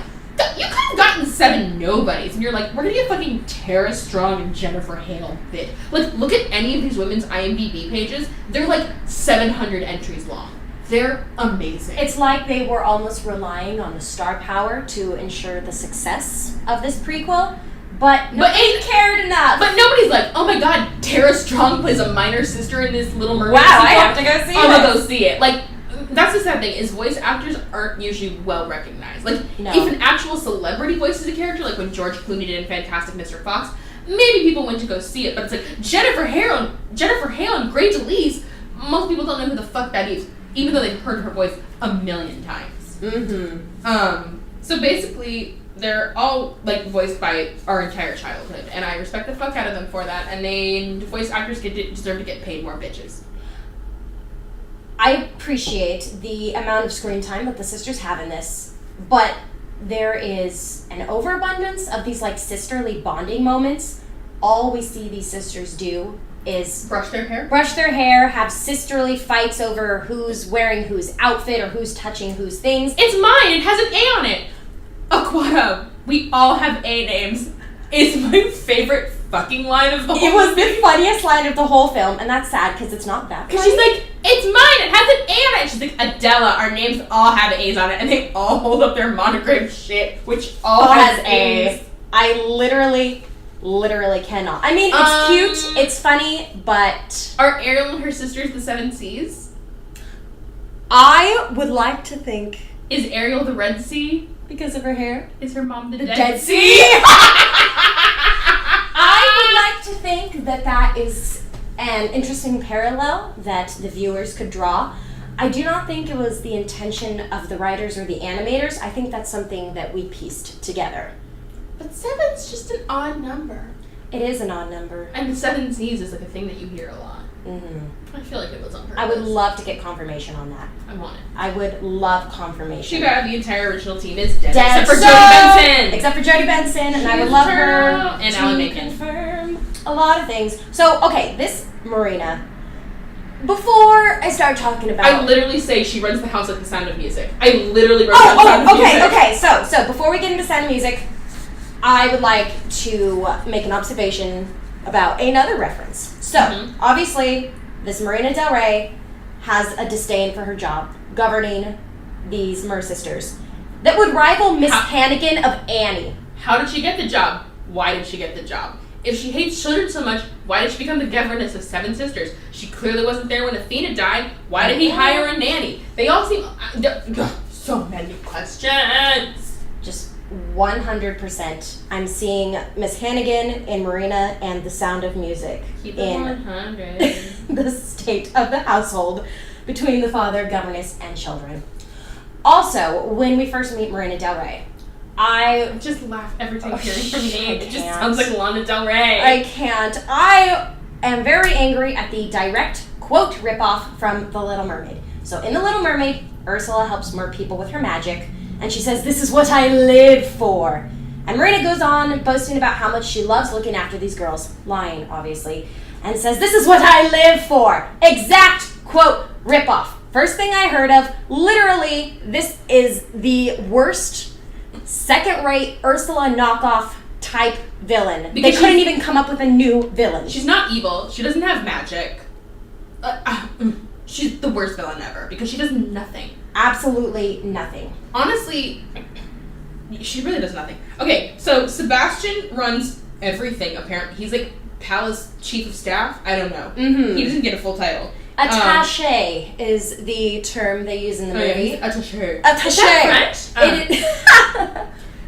[SPEAKER 1] you could have gotten 7 nobodies, and you're like, we're gonna get fucking Tara Strong and Jennifer Hale, bitch. Like, look at any of these women's IMDb pages. They're like 700 entries long. They're amazing.
[SPEAKER 2] It's like they were almost relying on the star power to ensure the success of this prequel, but nobody cared enough.
[SPEAKER 1] But nobody's like, oh my god, Tara Strong plays a minor sister in this Little Mermaid
[SPEAKER 2] sequel.
[SPEAKER 1] I
[SPEAKER 2] have to go see it.
[SPEAKER 1] I'm gonna go see it. Like, that's the sad thing, is voice actors aren't usually well recognized. Like, if an actual celebrity voices a character, like when George Clooney did in Fantastic Mr. Fox, maybe people went to go see it, but it's like, Jennifer Hale and Grey DeLise, most people don't know who the fuck that is, even though they've heard her voice a million times. Mm-hmm. So basically, they're all, like, voiced by our entire childhood, and I respect the fuck out of them for that, and voice actors deserve to get paid more, bitches.
[SPEAKER 2] I appreciate the amount of screen time that the sisters have in this, but there is an overabundance of these, like, sisterly bonding moments. All we see these sisters do is
[SPEAKER 1] brush their hair,
[SPEAKER 2] have sisterly fights over who's wearing whose outfit or who's touching whose things.
[SPEAKER 1] It's mine! It has an A on it! Aquata, we all have A names. It's my favorite fucking line of the whole
[SPEAKER 2] It was the funniest line of the whole film, and that's sad because it's not that funny.
[SPEAKER 1] Because she's like, it's mine, it has an A on it. She's like, Adela, our names all have A's on it, and they all hold up their monogram shit, which all has A's.
[SPEAKER 2] I literally cannot. I mean, it's cute, it's funny, but...
[SPEAKER 1] Are Ariel and her sisters the 7 C's?
[SPEAKER 2] I would like to think...
[SPEAKER 1] Is Ariel the Red Sea?
[SPEAKER 2] Because of her hair?
[SPEAKER 1] Is her mom the
[SPEAKER 2] Dead
[SPEAKER 1] Sea?
[SPEAKER 2] I would like to think that is an interesting parallel that the viewers could draw. I do not think it was the intention of the writers or the animators. I think that's something that we pieced together.
[SPEAKER 1] But 7's just an odd number.
[SPEAKER 2] It is an odd number.
[SPEAKER 1] And the 7 C's is like a thing that you hear a lot.
[SPEAKER 2] Mm-hmm.
[SPEAKER 1] I feel like it was on purpose.
[SPEAKER 2] I would love to get confirmation on that.
[SPEAKER 1] I want it.
[SPEAKER 2] I would love confirmation.
[SPEAKER 1] Too bad the entire original team is dead.
[SPEAKER 2] Except for Jodie Benson! Except for Jodie Benson, and I would love her
[SPEAKER 1] and Alan Menken.
[SPEAKER 2] Confirm a lot of things. So, okay, this Marina, before I start talking about...
[SPEAKER 1] I literally say she runs the house at the sound of music. I literally run the sound of music.
[SPEAKER 2] Okay, so before we get into Sound of Music, I would like to make an observation about another reference. So, obviously, this Marina Del Rey has a disdain for her job, governing these Mer sisters, that would rival Miss Hannigan of Annie.
[SPEAKER 1] How did she get the job? Why did she get the job? If she hates children so much, why did she become the governess of 7 sisters? She clearly wasn't there when Athena died. Why did he hire a nanny? They all seem... so many questions.
[SPEAKER 2] Just 100%. I'm seeing Miss Hannigan in Marina and The Sound of Music
[SPEAKER 1] Keep it
[SPEAKER 2] in
[SPEAKER 1] 100.
[SPEAKER 2] the state of the household between the father, governess, and children. Also, when we first meet Marina Del Rey, I
[SPEAKER 1] just laugh every time hearing her name. It just
[SPEAKER 2] can't.
[SPEAKER 1] sounds like Lana Del Rey.
[SPEAKER 2] I can't. I am very angry at the direct quote ripoff from The Little Mermaid. So in The Little Mermaid, Ursula helps mer people with her magic, and she says, "This is what I live for." And Marina goes on boasting about how much she loves looking after these girls, lying, obviously, and says, "This is what I live for." Exact quote ripoff. First thing I heard of, literally, this is the worst second-rate Ursula knockoff type villain.
[SPEAKER 1] Because
[SPEAKER 2] they couldn't even come up with a new villain.
[SPEAKER 1] She's not evil. She doesn't have magic. She's the worst villain ever because she does nothing.
[SPEAKER 2] Absolutely nothing.
[SPEAKER 1] Honestly, she really does nothing. Okay, so Sebastian runs everything, apparently. He's like Palace Chief of Staff. I don't know.
[SPEAKER 2] Mm-hmm.
[SPEAKER 1] He doesn't get a full title.
[SPEAKER 2] Attaché is the term they use in the movie.
[SPEAKER 1] Attaché.
[SPEAKER 2] Attaché.
[SPEAKER 1] Is that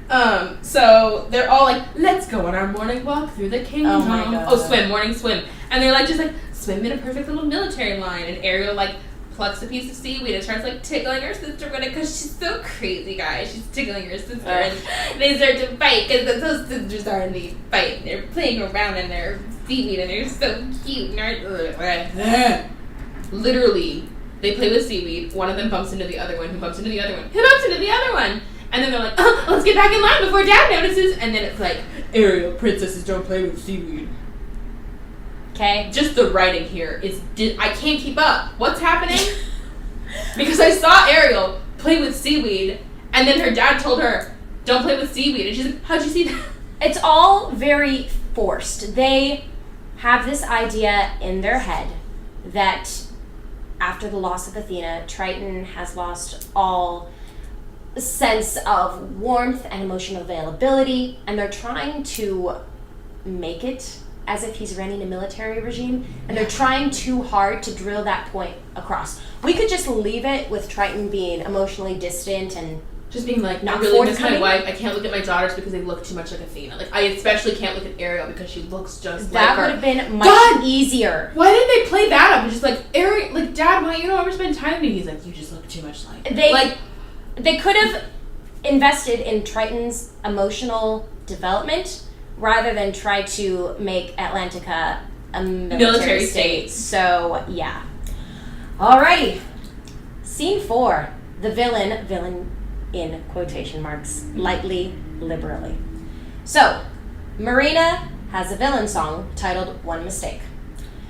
[SPEAKER 1] French? So they're all like, "Let's go on our morning walk through the kingdom."
[SPEAKER 2] Oh my God.
[SPEAKER 1] Oh, swim, morning swim. And they're like, just like, swim in a perfect little military line. And Ariel like plucks a piece of seaweed and starts like tickling her sister with it because she's so crazy, guys. She's tickling her sister and they start to fight because those sisters are in the fight. And they're playing around in their seaweed and they're so cute. And literally, they play with seaweed. One of them bumps into the other one. Who bumps into the other one? Who bumps into the other one? And then they're like, "Oh, let's get back in line before Dad notices." And then it's like, "Ariel, princesses don't play with seaweed."
[SPEAKER 2] Okay.
[SPEAKER 1] Just the writing here is... I can't keep up. What's happening? Because I saw Ariel play with seaweed, and then her dad told her, "Don't play with seaweed." And she's like, "How'd you see that?"
[SPEAKER 2] It's all very forced. They have this idea in their head that after the loss of Athena, Triton has lost all sense of warmth and emotional availability, and they're trying to make it as if he's running a military regime, and they're trying too hard to drill that point across. We could just leave it with Triton being emotionally distant and
[SPEAKER 1] just being like,
[SPEAKER 2] not
[SPEAKER 1] "I really miss my
[SPEAKER 2] forthcoming.
[SPEAKER 1] wife. I can't look at my daughters because they look too much like Athena. Like, I especially can't look at Ariel because she looks just like
[SPEAKER 2] that
[SPEAKER 1] her."
[SPEAKER 2] would have been much easier.
[SPEAKER 1] Why didn't they play that up? And just like, Ariel, like, "Dad, why you don't ever spend time with me?" He's like, "You just look too much like her."
[SPEAKER 2] They could have invested in Triton's emotional development rather than try to make Atlantica a military state. So, yeah. Alrighty. Scene 4. The villain in quotation marks, lightly, liberally. So, Marina has a villain song titled "One Mistake."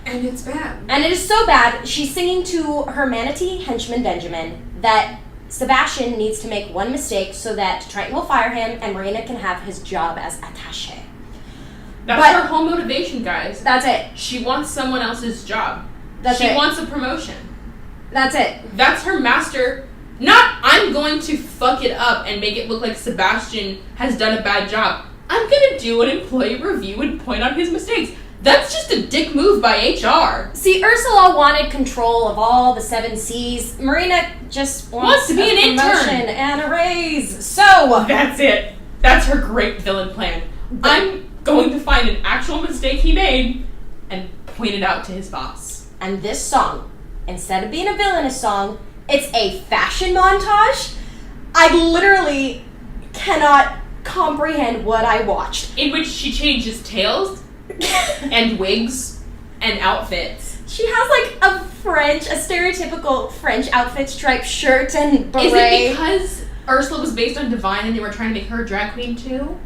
[SPEAKER 1] And it's bad.
[SPEAKER 2] And it is so bad, she's singing to her manatee henchman Benjamin that Sebastian needs to make one mistake so that Triton will fire him and Marina can have his job as attaché.
[SPEAKER 1] That's her whole motivation, guys.
[SPEAKER 2] That's it.
[SPEAKER 1] She wants someone else's job.
[SPEAKER 2] She
[SPEAKER 1] wants a promotion.
[SPEAKER 2] That's it.
[SPEAKER 1] That's her master. Not, "I'm going to fuck it up and make it look like Sebastian has done a bad job. I'm going to do an employee review and point out his mistakes." That's just a dick move by HR.
[SPEAKER 2] See, Ursula wanted control of all the 7 seas. Marina just wants
[SPEAKER 1] to be an
[SPEAKER 2] promotion
[SPEAKER 1] intern
[SPEAKER 2] and a raise. So
[SPEAKER 1] that's it. That's her great villain plan. I'm going to find an actual mistake he made and point it out to his boss.
[SPEAKER 2] And this song, instead of being a villainous song, it's a fashion montage. I literally cannot comprehend what I watched.
[SPEAKER 1] In which she changes tails and wigs and outfits.
[SPEAKER 2] She has like a stereotypical French outfit, striped shirt and beret.
[SPEAKER 1] Is it because Ursula was based on Divine and they were trying to make her a drag queen too?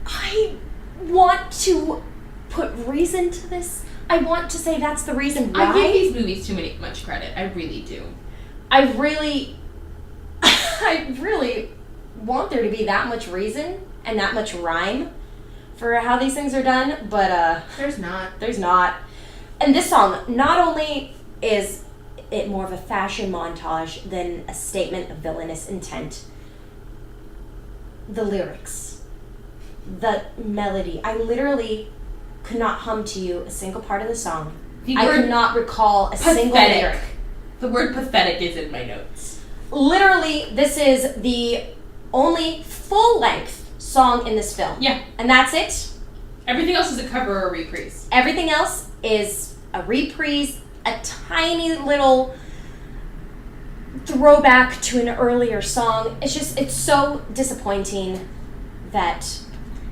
[SPEAKER 2] I want to put reason to this. I want to say that's the reason why.
[SPEAKER 1] I give these movies too much credit. I really do.
[SPEAKER 2] I really want there to be that much reason and that much rhyme for how these things are done, but
[SPEAKER 1] there's not.
[SPEAKER 2] There's not. And this song, not only is it more of a fashion montage than a statement of villainous intent, the lyrics, the melody, I literally could not hum to you a single part of the song.
[SPEAKER 1] The
[SPEAKER 2] I
[SPEAKER 1] word
[SPEAKER 2] could not recall a single lyric.
[SPEAKER 1] The word pathetic is in my notes.
[SPEAKER 2] Literally, this is the only full-length song in this film.
[SPEAKER 1] Yeah.
[SPEAKER 2] And that's it.
[SPEAKER 1] Everything else is a cover or a reprise.
[SPEAKER 2] Everything else is a reprise, a tiny little throwback to an earlier song. It's so disappointing that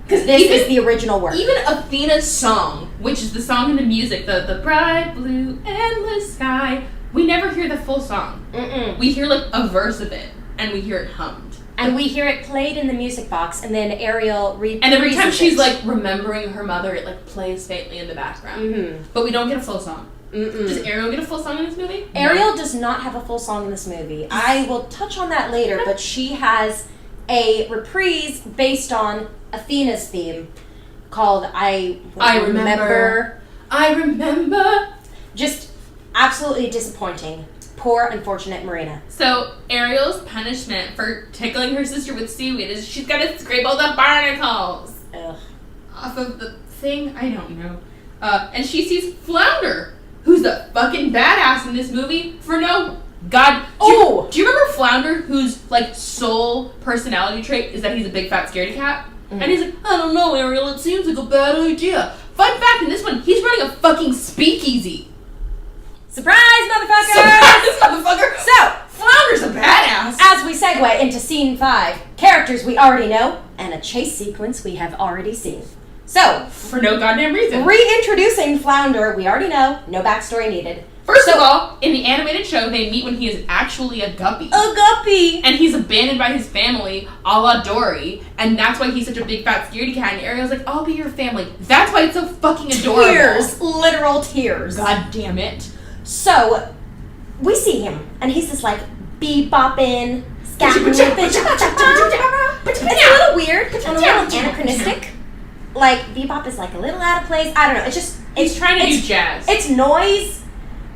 [SPEAKER 2] this is the original work.
[SPEAKER 1] Even Athena's song, which is the song in the music, the bright blue endless sky, we never hear the full song.
[SPEAKER 2] Mm-mm.
[SPEAKER 1] We hear like a verse of it, and we hear it hummed.
[SPEAKER 2] And we hear it played in the music box, and then Ariel reads
[SPEAKER 1] and every time she's like remembering her mother, it like plays faintly in the background.
[SPEAKER 2] Mm-hmm.
[SPEAKER 1] But we don't get a full song.
[SPEAKER 2] Mm-mm.
[SPEAKER 1] Does Ariel get a full song in this movie?
[SPEAKER 2] Ariel does not have a full song in this movie. I will touch on that later, but she has a reprise based on Athena's theme called I Remember.
[SPEAKER 1] I remember.
[SPEAKER 2] Just absolutely disappointing. Poor, unfortunate Marina.
[SPEAKER 1] So, Ariel's punishment for tickling her sister with seaweed is she's got to scrape all the barnacles off of the thing. I don't know. And she sees Flounder, who's the fucking badass in this movie for no god. Do you remember Flounder, whose like sole personality trait is that he's a big fat scaredy cat? Mm-hmm. And he's like, I don't know, Ariel, it seems like a bad idea. Fun fact, in this one, he's running a fucking speakeasy.
[SPEAKER 2] Surprise, motherfucker!
[SPEAKER 1] Surprise, motherfucker! So, Flounder's a badass.
[SPEAKER 2] As we segue into scene 5, characters we already know, and a chase sequence we have already seen. So,
[SPEAKER 1] for no goddamn reason.
[SPEAKER 2] Reintroducing Flounder, we already know, no backstory needed.
[SPEAKER 1] First of all, in the animated show, they meet when he is actually a guppy.
[SPEAKER 2] A guppy!
[SPEAKER 1] And he's abandoned by his family, a la Dory, and that's why he's such a big fat scaredy cat, and Ariel's like, I'll be your family. That's why it's so fucking adorable.
[SPEAKER 2] Tears. Literal tears.
[SPEAKER 1] God damn it.
[SPEAKER 2] So, we see him, and he's just like, bebopping, scatting. It's a little weird, and a little anachronistic. Like, bebop is like a little out of place. I don't know,
[SPEAKER 1] He's trying to do jazz.
[SPEAKER 2] It's noise.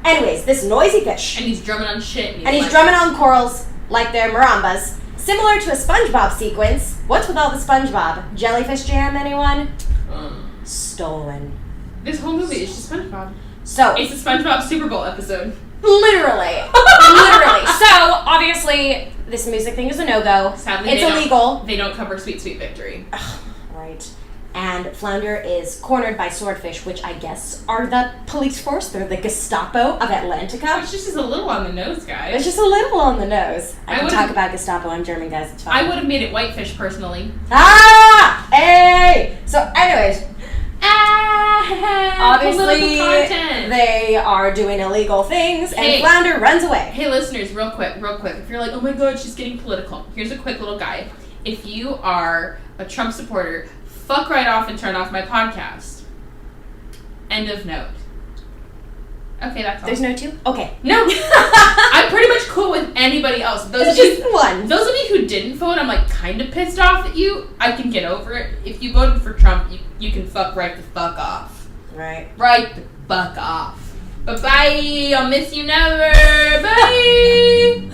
[SPEAKER 2] Anyways, this noisy fish.
[SPEAKER 1] And he's drumming on shit.
[SPEAKER 2] And he's drumming on corals like they're marambas. Similar to a SpongeBob sequence. What's with all the SpongeBob? Jellyfish jam, anyone? Stolen.
[SPEAKER 1] This whole movie is just SpongeBob.
[SPEAKER 2] So
[SPEAKER 1] it's a SpongeBob Super Bowl episode.
[SPEAKER 2] Literally. Literally. So, obviously, this music thing is a no-go.
[SPEAKER 1] Sadly,
[SPEAKER 2] it's illegal.
[SPEAKER 1] They don't cover Sweet Sweet Victory.
[SPEAKER 2] Right. And Flounder is cornered by swordfish, which I guess are the police force. They're the Gestapo of Atlantica.
[SPEAKER 1] Which just is a little on the nose, guys.
[SPEAKER 2] It's just a little on the nose. I can talk about Gestapo. I'm German, guys. It's fine.
[SPEAKER 1] I would have made it whitefish, personally.
[SPEAKER 2] Ah! Hey! So, anyways. Obviously, they are doing illegal things, and Flounder runs away.
[SPEAKER 1] Hey, listeners, real quick. If you're like, oh my god, she's getting political. Here's a quick little guide. If you are a Trump supporter, fuck right off and turn off my podcast. End of note. Okay, that's all.
[SPEAKER 2] There's no 2? Okay.
[SPEAKER 1] No. I'm pretty much cool with anybody else.
[SPEAKER 2] There's just one.
[SPEAKER 1] Those of you who didn't vote, I'm like kind of pissed off at you. I can get over it. If you voted for Trump, you can fuck right the fuck off.
[SPEAKER 2] Right.
[SPEAKER 1] Right the fuck off. Bye-bye. I'll miss you never. Bye.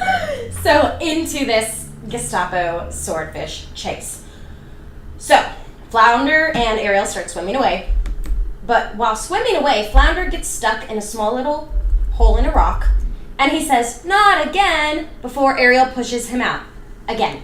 [SPEAKER 2] So, into this Gestapo swordfish chase. So, Flounder and Ariel start swimming away. But while swimming away, Flounder gets stuck in a small little hole in a rock. And he says, not again, before Ariel pushes him out. Again.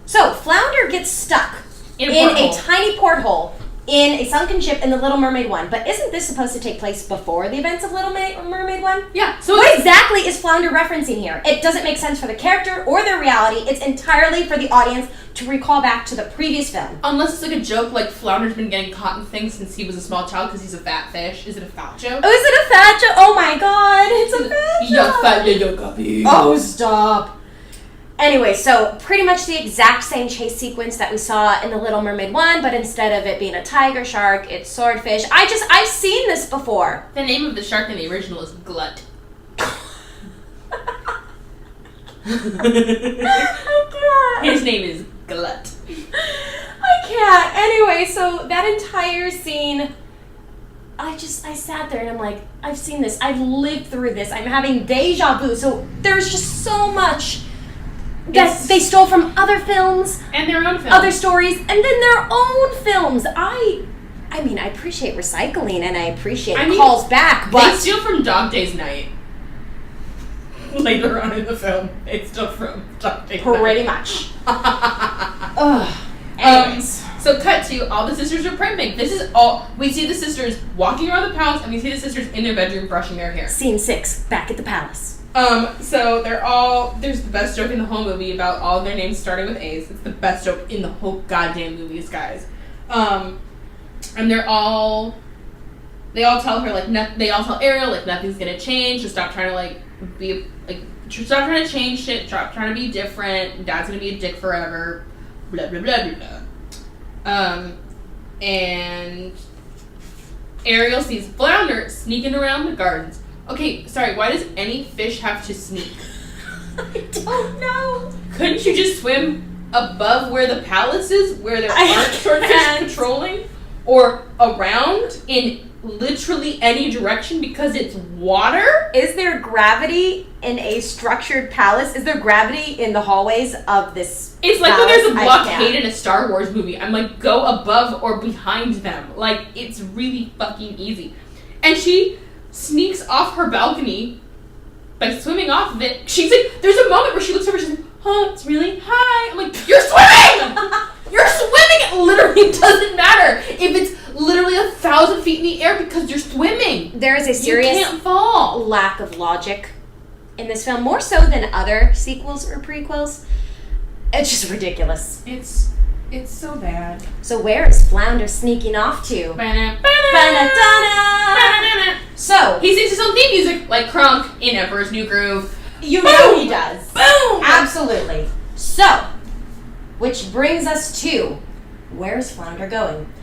[SPEAKER 2] So, Flounder gets stuck in a tiny porthole in a sunken ship in the Little Mermaid 1. But isn't this supposed to take place before the events of Little Mermaid 1?
[SPEAKER 1] Yeah. So
[SPEAKER 2] what exactly is Flounder referencing here? It doesn't make sense for the character or their reality. It's entirely for the audience to recall back to the previous film.
[SPEAKER 1] Unless it's like a joke, like Flounder's been getting caught in things since he was a small child because he's a fat fish. Is it a fat joke?
[SPEAKER 2] Oh, is it a fat joke? Oh my god, it's a fat joke.
[SPEAKER 1] You fat little guppy.
[SPEAKER 2] Oh, stop. Anyway, so pretty much the exact same chase sequence that we saw in the Little Mermaid 1, but instead of it being a tiger shark, it's swordfish. I've seen this before.
[SPEAKER 1] The name of the shark in the original is Glut.
[SPEAKER 2] I can't.
[SPEAKER 1] His name is Glut.
[SPEAKER 2] I can't. Anyway, so that entire scene, I sat there and I'm like, I've seen this. I've lived through this. I'm having deja vu. So there's just so much that they stole from other films.
[SPEAKER 1] And their own films.
[SPEAKER 2] Other stories. And then their own films. I I mean, I appreciate recycling and I appreciate calls back, but...
[SPEAKER 1] They steal from Dog Days Night. Later on in the film, they steal from Dog Days Night.
[SPEAKER 2] Pretty much. Ugh. Anyways.
[SPEAKER 1] So cut to all the sisters are pregnant. This is all... We see the sisters walking around the palace, and we see the sisters in their bedroom brushing their hair.
[SPEAKER 2] Scene 6, back at the palace.
[SPEAKER 1] So they're all... There's the best joke in the whole movie about all their names starting with A's. It's the best joke in the whole goddamn movies, guys. And they're all... They all tell her, like... They all tell Ariel, like, nothing's gonna change. Just stop trying to, like, be... Like, stop trying to change shit. Stop trying to be different. Dad's gonna be a dick forever. Blah, blah, blah, blah, blah. And... Ariel sees Flounder sneaking around the gardens. Okay, sorry, why does any fish have to sneak?
[SPEAKER 2] I don't know.
[SPEAKER 1] Couldn't you just swim above where the palace is, where there aren't swordfish patrolling? Or around in literally any direction because it's water?
[SPEAKER 2] Is there gravity in a structured palace? Is there gravity in the hallways of this
[SPEAKER 1] It's like
[SPEAKER 2] palace?
[SPEAKER 1] when there's a blockade in a Star Wars movie. I'm like, go above or behind them. Like, it's really fucking easy. And she sneaks off her balcony by swimming off of it. She's like, there's a moment where she looks over and she's like, oh, it's really high. I'm like, you're swimming! You're swimming! It literally doesn't matter if it's literally 1,000 feet in the air because you're swimming.
[SPEAKER 2] There is a serious
[SPEAKER 1] you can't fall.
[SPEAKER 2] lack of logic in this film, more so than other sequels or prequels. It's just ridiculous.
[SPEAKER 1] It's so bad.
[SPEAKER 2] So where is Flounder sneaking off to? So
[SPEAKER 1] he sings his own theme music like Crunk in Emperor's New Groove.
[SPEAKER 2] You
[SPEAKER 1] Boom!
[SPEAKER 2] know he does.
[SPEAKER 1] Boom!
[SPEAKER 2] Absolutely. So, which brings us to, where's Flounder going?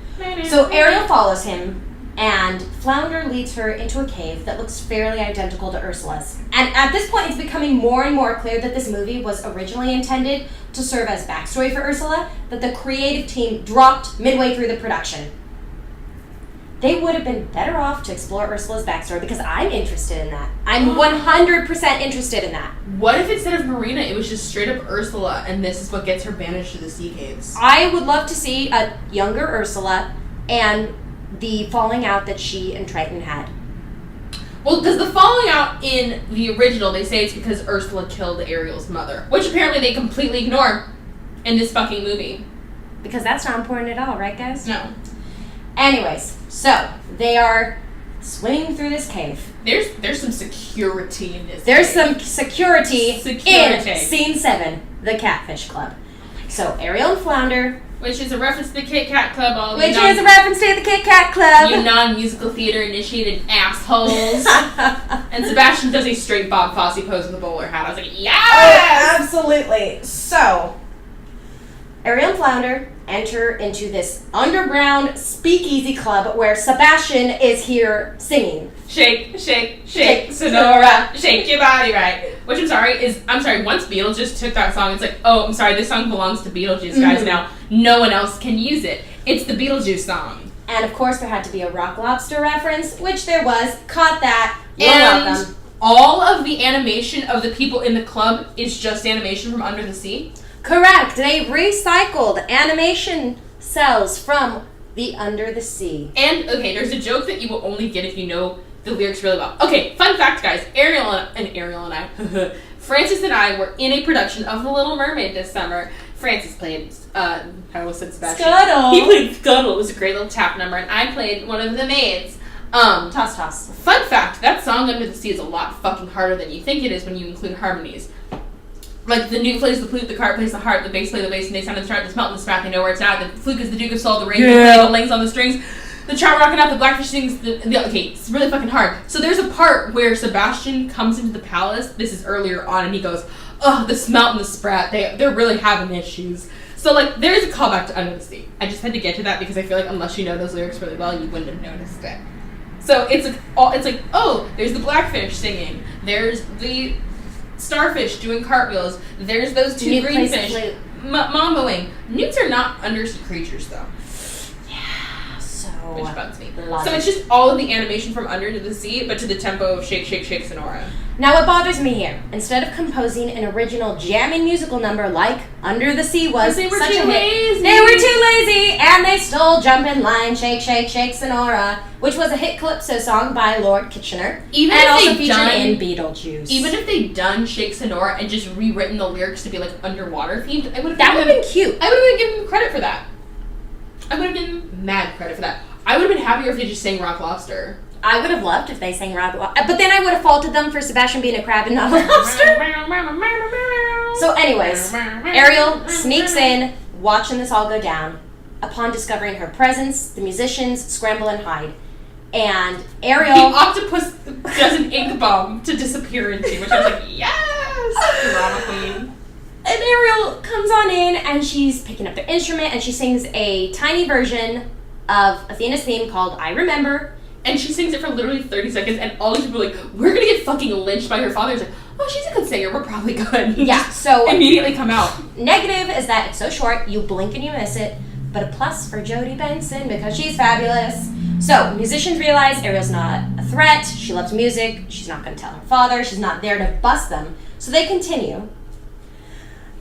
[SPEAKER 2] So Ariel follows him, and Flounder leads her into a cave that looks fairly identical to Ursula's. And at this point, it's becoming more and more clear that this movie was originally intended to serve as backstory for Ursula, that the creative team dropped midway through the production. They would have been better off to explore Ursula's backstory because I'm interested in that. I'm 100% interested in that.
[SPEAKER 1] What if instead of Marina, it was just straight up Ursula, and this is what gets her banished to the sea caves?
[SPEAKER 2] I would love to see a younger Ursula and the falling out that she and Triton had.
[SPEAKER 1] Well, does the falling out in the original, they say it's because Ursula killed Ariel's mother, which apparently they completely ignore in this fucking movie.
[SPEAKER 2] Because that's not important at all, right, guys?
[SPEAKER 1] No.
[SPEAKER 2] Anyways, so they are swimming through this cave.
[SPEAKER 1] There's some security in this.
[SPEAKER 2] There's
[SPEAKER 1] cave.
[SPEAKER 2] some security in Scene 7, the Catfish Club. So Ariel and Flounder,
[SPEAKER 1] which is a reference to the Kit Kat Club.
[SPEAKER 2] Which is a reference to the Kit Kat Club.
[SPEAKER 1] You non-musical theater initiated assholes. And Sebastian does a straight Bob Fosse pose with a bowler hat. I was like, yes!
[SPEAKER 2] Oh, absolutely. So, Ariel and Flounder enter into this underground speakeasy club where Sebastian is here singing.
[SPEAKER 1] Shake, shake, shake, Sonora, shake your body right. Which I'm sorry, once Beetlejuice took that song, it's like, oh, I'm sorry, this song belongs to Beetlejuice, guys, now. No one else can use it. It's the Beetlejuice song.
[SPEAKER 2] And of course there had to be a Rock Lobster reference, which there was. Caught that. You're
[SPEAKER 1] and
[SPEAKER 2] welcome.
[SPEAKER 1] All of the animation of the people in the club is just animation from Under the Sea?
[SPEAKER 2] Correct. They recycled animation cells from the Under the Sea.
[SPEAKER 1] And, okay, there's a joke that you will only get if you know the lyrics really well. Okay, fun fact, guys. Ariel and I, Francis and I were in a production of The Little Mermaid this summer. Francis played, I almost said Sebastian.
[SPEAKER 2] Scuttle.
[SPEAKER 1] He played Scuttle. It was a great little tap number. And I played one of the maids.
[SPEAKER 2] Toss toss.
[SPEAKER 1] Fun fact, that song Under the Sea is a lot fucking harder than you think it is when you include harmonies. Like, the newt plays the flute, the cart plays the harp, the bass plays the bass, and they sound the strat, the smelt and the sprat, they know where it's at. The fluke is the Duke of Sol, the rain the links on the strings. The trout rocking out, the blackfish sings, okay, it's really fucking hard. So there's a part where Sebastian comes into the palace, this is earlier on, and he goes, oh, the smelt and the sprat, they're really having issues. So, like, there's a callback to Under the Sea. I just had to get to that because I feel like unless you know those lyrics really well, you wouldn't have noticed it. So it's like, oh, there's the blackfish singing, there's the starfish doing cartwheels, there's those two mamboing. Newts are not undersea creatures, though.
[SPEAKER 2] Yeah, so
[SPEAKER 1] which bugs me.
[SPEAKER 2] Love
[SPEAKER 1] So
[SPEAKER 2] it.
[SPEAKER 1] it's just all of the animation from Under to the Sea, but to the tempo of Shake, Shake, Shake, Sonora.
[SPEAKER 2] Now, what bothers me here, instead of composing an original jamming musical number like Under the Sea was
[SPEAKER 1] They were
[SPEAKER 2] such
[SPEAKER 1] too
[SPEAKER 2] a hit,
[SPEAKER 1] lazy.
[SPEAKER 2] they were too lazy, and they stole Jump in Line, Shake, Shake, Shake, Sonora, which was a hit calypso song by Lord Kitchener,
[SPEAKER 1] Even
[SPEAKER 2] and
[SPEAKER 1] if
[SPEAKER 2] also
[SPEAKER 1] they'd
[SPEAKER 2] featured
[SPEAKER 1] done-
[SPEAKER 2] in Beetlejuice.
[SPEAKER 1] Even if they'd done Shake Sonora and just rewritten the lyrics to be like underwater themed, I would have
[SPEAKER 2] that would have been cute.
[SPEAKER 1] I would have given them credit for that. I would have given mad credit for that. I would have been happier if they just sang Rock Lobster.
[SPEAKER 2] I would have loved if they sang Rock, but then I would have faulted them for Sebastian being a crab and not a lobster. So anyways, Ariel sneaks in, watching this all go down. Upon discovering her presence, the musicians scramble and hide. And
[SPEAKER 1] The
[SPEAKER 2] Ariel...
[SPEAKER 1] octopus does an ink bomb to disappear into, which I was like, yes! Drama queen.
[SPEAKER 2] And Ariel comes on in, and she's picking up their instrument, and she sings a tiny version of Athena's theme called I Remember.
[SPEAKER 1] And she sings it for literally 30 seconds, and all these people are like, we're gonna get fucking lynched by her father. He's like, oh, she's a good singer, we're probably good.
[SPEAKER 2] Yeah, so...
[SPEAKER 1] Immediately come out.
[SPEAKER 2] Negative is that it's so short, you blink and you miss it, but a plus for Jodie Benson because she's fabulous. So, musicians realize Ariel's not a threat, she loves music, she's not going to tell her father, she's not there to bust them, so they continue.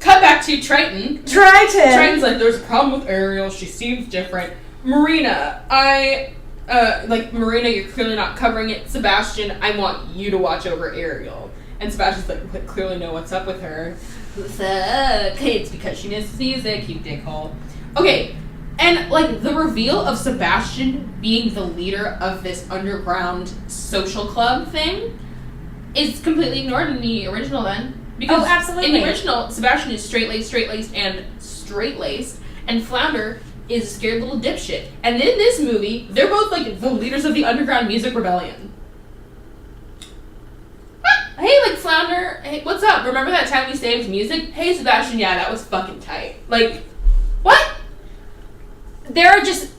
[SPEAKER 1] Cut back to Triton. Triton's like, there's a problem with Ariel, she seems different. Marina, Marina, you're clearly not covering it. Sebastian, I want you to watch over Ariel. And Sebastian's like, we clearly know what's up with her. Okay, it's because she misses music, you dickhole. Okay, and like the reveal of Sebastian being the leader of this underground social club thing is completely ignored in the original then. Because
[SPEAKER 2] absolutely.
[SPEAKER 1] in the original, Sebastian is straight-laced, and Flounder is a scared little dipshit. And in this movie, they're both like the leaders of the underground music rebellion. Hey, like, Flounder, hey, what's up? Remember that time we saved music? Hey, Sebastian, yeah, that was fucking tight. Like, what?
[SPEAKER 2] There are just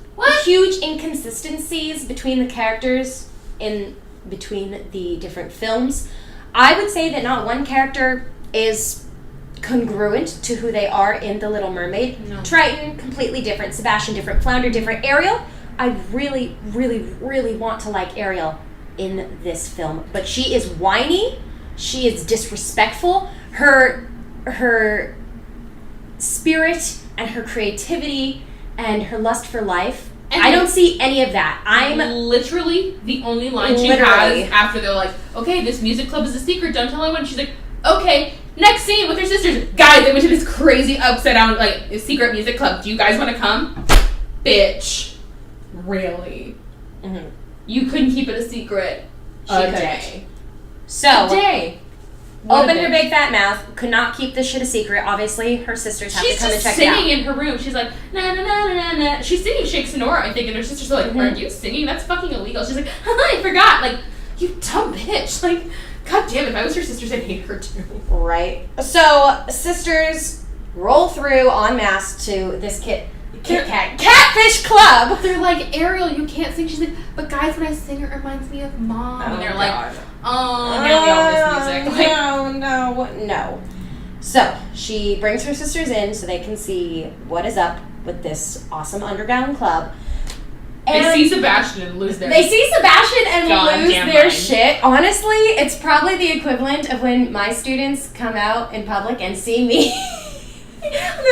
[SPEAKER 2] huge inconsistencies between the characters in between the different films. I would say that not one character is congruent to who they are in The Little Mermaid.
[SPEAKER 1] No.
[SPEAKER 2] Triton, completely different. Sebastian, different. Flounder, different. Ariel, I really, really, really want to like Ariel in this film. But she is whiny. She is disrespectful. Her spirit and her creativity and her lust for life,
[SPEAKER 1] And
[SPEAKER 2] I don't see any of that. I'm
[SPEAKER 1] literally the only line she
[SPEAKER 2] Literally.
[SPEAKER 1] has after they're like, okay, this music club is a secret, don't tell anyone. She's like, okay, next scene with her sisters. Guys, they went to this crazy upside down, like, secret music club. Do you guys want to come? Bitch. Really?
[SPEAKER 2] Mhm.
[SPEAKER 1] You couldn't keep it a secret
[SPEAKER 2] She
[SPEAKER 1] a
[SPEAKER 2] couldn't.
[SPEAKER 1] day.
[SPEAKER 2] So
[SPEAKER 1] A day. What a
[SPEAKER 2] opened her
[SPEAKER 1] bitch.
[SPEAKER 2] big fat mouth, could not keep this shit a secret. Obviously, her sisters have
[SPEAKER 1] She's
[SPEAKER 2] to come and
[SPEAKER 1] just
[SPEAKER 2] check it out.
[SPEAKER 1] singing in her room. She's like, na na na na na na. She's singing Shake Sonora, I think, and her sisters are like,
[SPEAKER 2] Mhm.
[SPEAKER 1] are you singing? That's fucking illegal. She's like, I forgot. Like, you dumb bitch. Like, god damn it, if I was her sisters, I'd hate her too.
[SPEAKER 2] Right. So sisters roll through en masse to this catfish club.
[SPEAKER 1] They're like, Ariel, you can't sing. She's like, but guys, when I sing, it reminds me of mom. And they're like, oh, now we all miss music. Like,
[SPEAKER 2] No. So she brings her sisters in so they can see what is up with this awesome underground club.
[SPEAKER 1] they
[SPEAKER 2] And
[SPEAKER 1] see Sebastian and lose their...
[SPEAKER 2] they see Sebastian and lose
[SPEAKER 1] Goddamn
[SPEAKER 2] their
[SPEAKER 1] mind.
[SPEAKER 2] shit. Honestly, it's probably the equivalent of when my students come out in public and see me. They're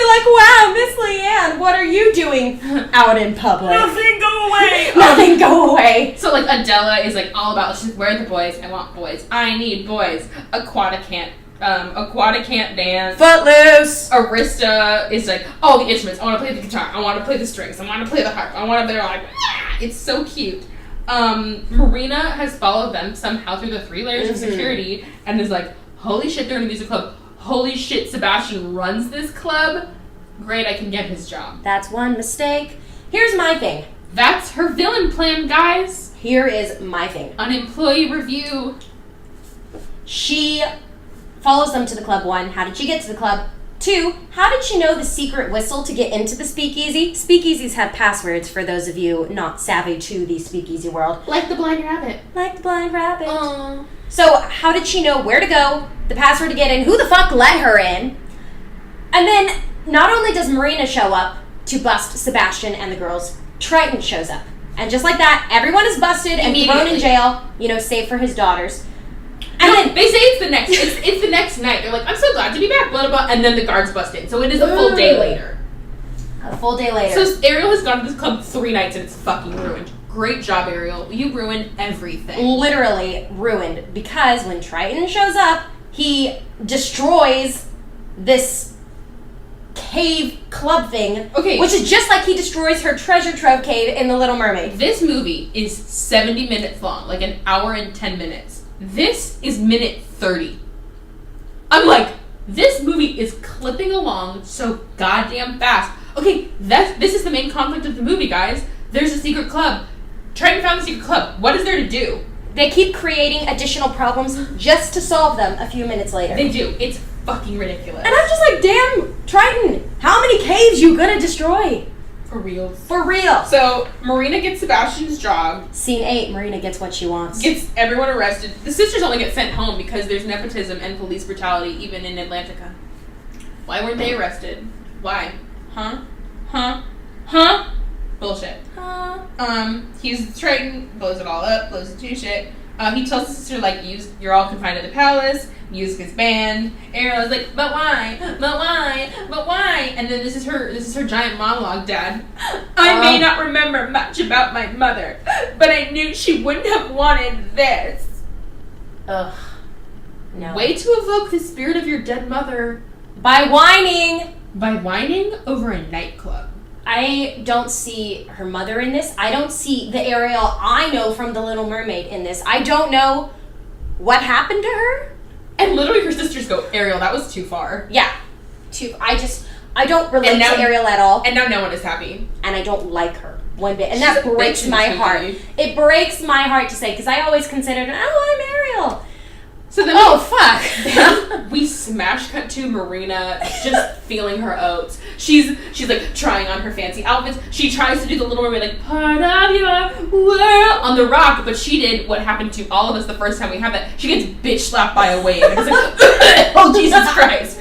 [SPEAKER 2] like, wow, Miss Liane, what are you doing out in public?
[SPEAKER 1] Nothing, go away.
[SPEAKER 2] Nothing, go away.
[SPEAKER 1] So, like, Adela is, like, all about, she's like, where are the boys? I want boys. I need boys. Aquata can't dance.
[SPEAKER 2] Footloose.
[SPEAKER 1] Arista is like, oh, the instruments. I want to play the guitar. I want to play the strings. I want to play the harp. They're like, ah! It's so cute. Marina has followed them somehow through the 3 layers of security and is like, holy shit, they're in a music club. Holy shit, Sebastian runs this club. Great, I can get his job.
[SPEAKER 2] That's one mistake. Here's my thing.
[SPEAKER 1] That's her villain plan, guys.
[SPEAKER 2] Here is my thing.
[SPEAKER 1] An employee review.
[SPEAKER 2] She follows them to the club. 1, how did she get to the club? 2, how did she know the secret whistle to get into the speakeasy? Speakeasies have passwords for those of you not savvy to the speakeasy world.
[SPEAKER 1] Like the blind rabbit.
[SPEAKER 2] Like the blind rabbit. So how did she know where to go, the password to get in, who the fuck let her in? And then not only does Marina show up to bust Sebastian and the girls, Triton shows up. And just like that, everyone is busted and thrown in jail, save for his daughters. And then
[SPEAKER 1] they say it's the next night. They're like, I'm so glad to be back, blah, blah, blah. And then the guards bust in. So it is a full day later.
[SPEAKER 2] A full day later.
[SPEAKER 1] So Ariel has gone to this club 3 nights and it's fucking ruined. Great job, Ariel. You ruined everything.
[SPEAKER 2] Literally ruined. Because when Triton shows up, he destroys this cave club thing.
[SPEAKER 1] Okay.
[SPEAKER 2] Which is just like he destroys her treasure trove cave in The Little Mermaid.
[SPEAKER 1] This movie is 70 minutes long. Like an hour and 10 minutes. This is minute 30. I'm like, this movie is clipping along so goddamn fast. Okay, this is the main conflict of the movie, guys. There's a secret club. Triton found the secret club. What is there to do?
[SPEAKER 2] They keep creating additional problems just to solve them a few minutes later.
[SPEAKER 1] They do. It's fucking ridiculous.
[SPEAKER 2] And I'm just like, damn, Triton, how many caves you gonna destroy?
[SPEAKER 1] For real.
[SPEAKER 2] For real.
[SPEAKER 1] So, Marina gets Sebastian's job.
[SPEAKER 2] Scene 8, Marina gets what she wants.
[SPEAKER 1] Gets everyone arrested. The sisters only get sent home because there's nepotism and police brutality even in Atlantica. Why weren't they arrested? Why? Huh? Bullshit. He's Triton, blows it all up, blows into shit. He tells his sister, like, you're all confined to the palace, music is banned. Ariel is like, but why? And then this is her giant monologue, Dad. I may not remember much about my mother, but I knew she wouldn't have wanted this.
[SPEAKER 2] Ugh. No.
[SPEAKER 1] Way to evoke the spirit of your dead mother.
[SPEAKER 2] By whining!
[SPEAKER 1] By whining over a nightclub.
[SPEAKER 2] I don't see her mother in this. I don't see the Ariel I know from The Little Mermaid in this. I don't know what happened to her.
[SPEAKER 1] And literally her sisters go, Ariel, that was too far.
[SPEAKER 2] Yeah. I don't relate to Ariel at all.
[SPEAKER 1] And now no one is happy.
[SPEAKER 2] And I don't like her one bit. And that breaks my heart. It breaks my heart to say, because I always considered, I'm Ariel.
[SPEAKER 1] So then
[SPEAKER 2] fuck.
[SPEAKER 1] We smash cut to Marina just feeling her oats. She's like trying on her fancy outfits. She tries to do the Little Mermaid, like, part of your world on the rock, but she did what happened to all of us the first time we had that. She gets bitch slapped by a wave. And it's like, oh Jesus Christ.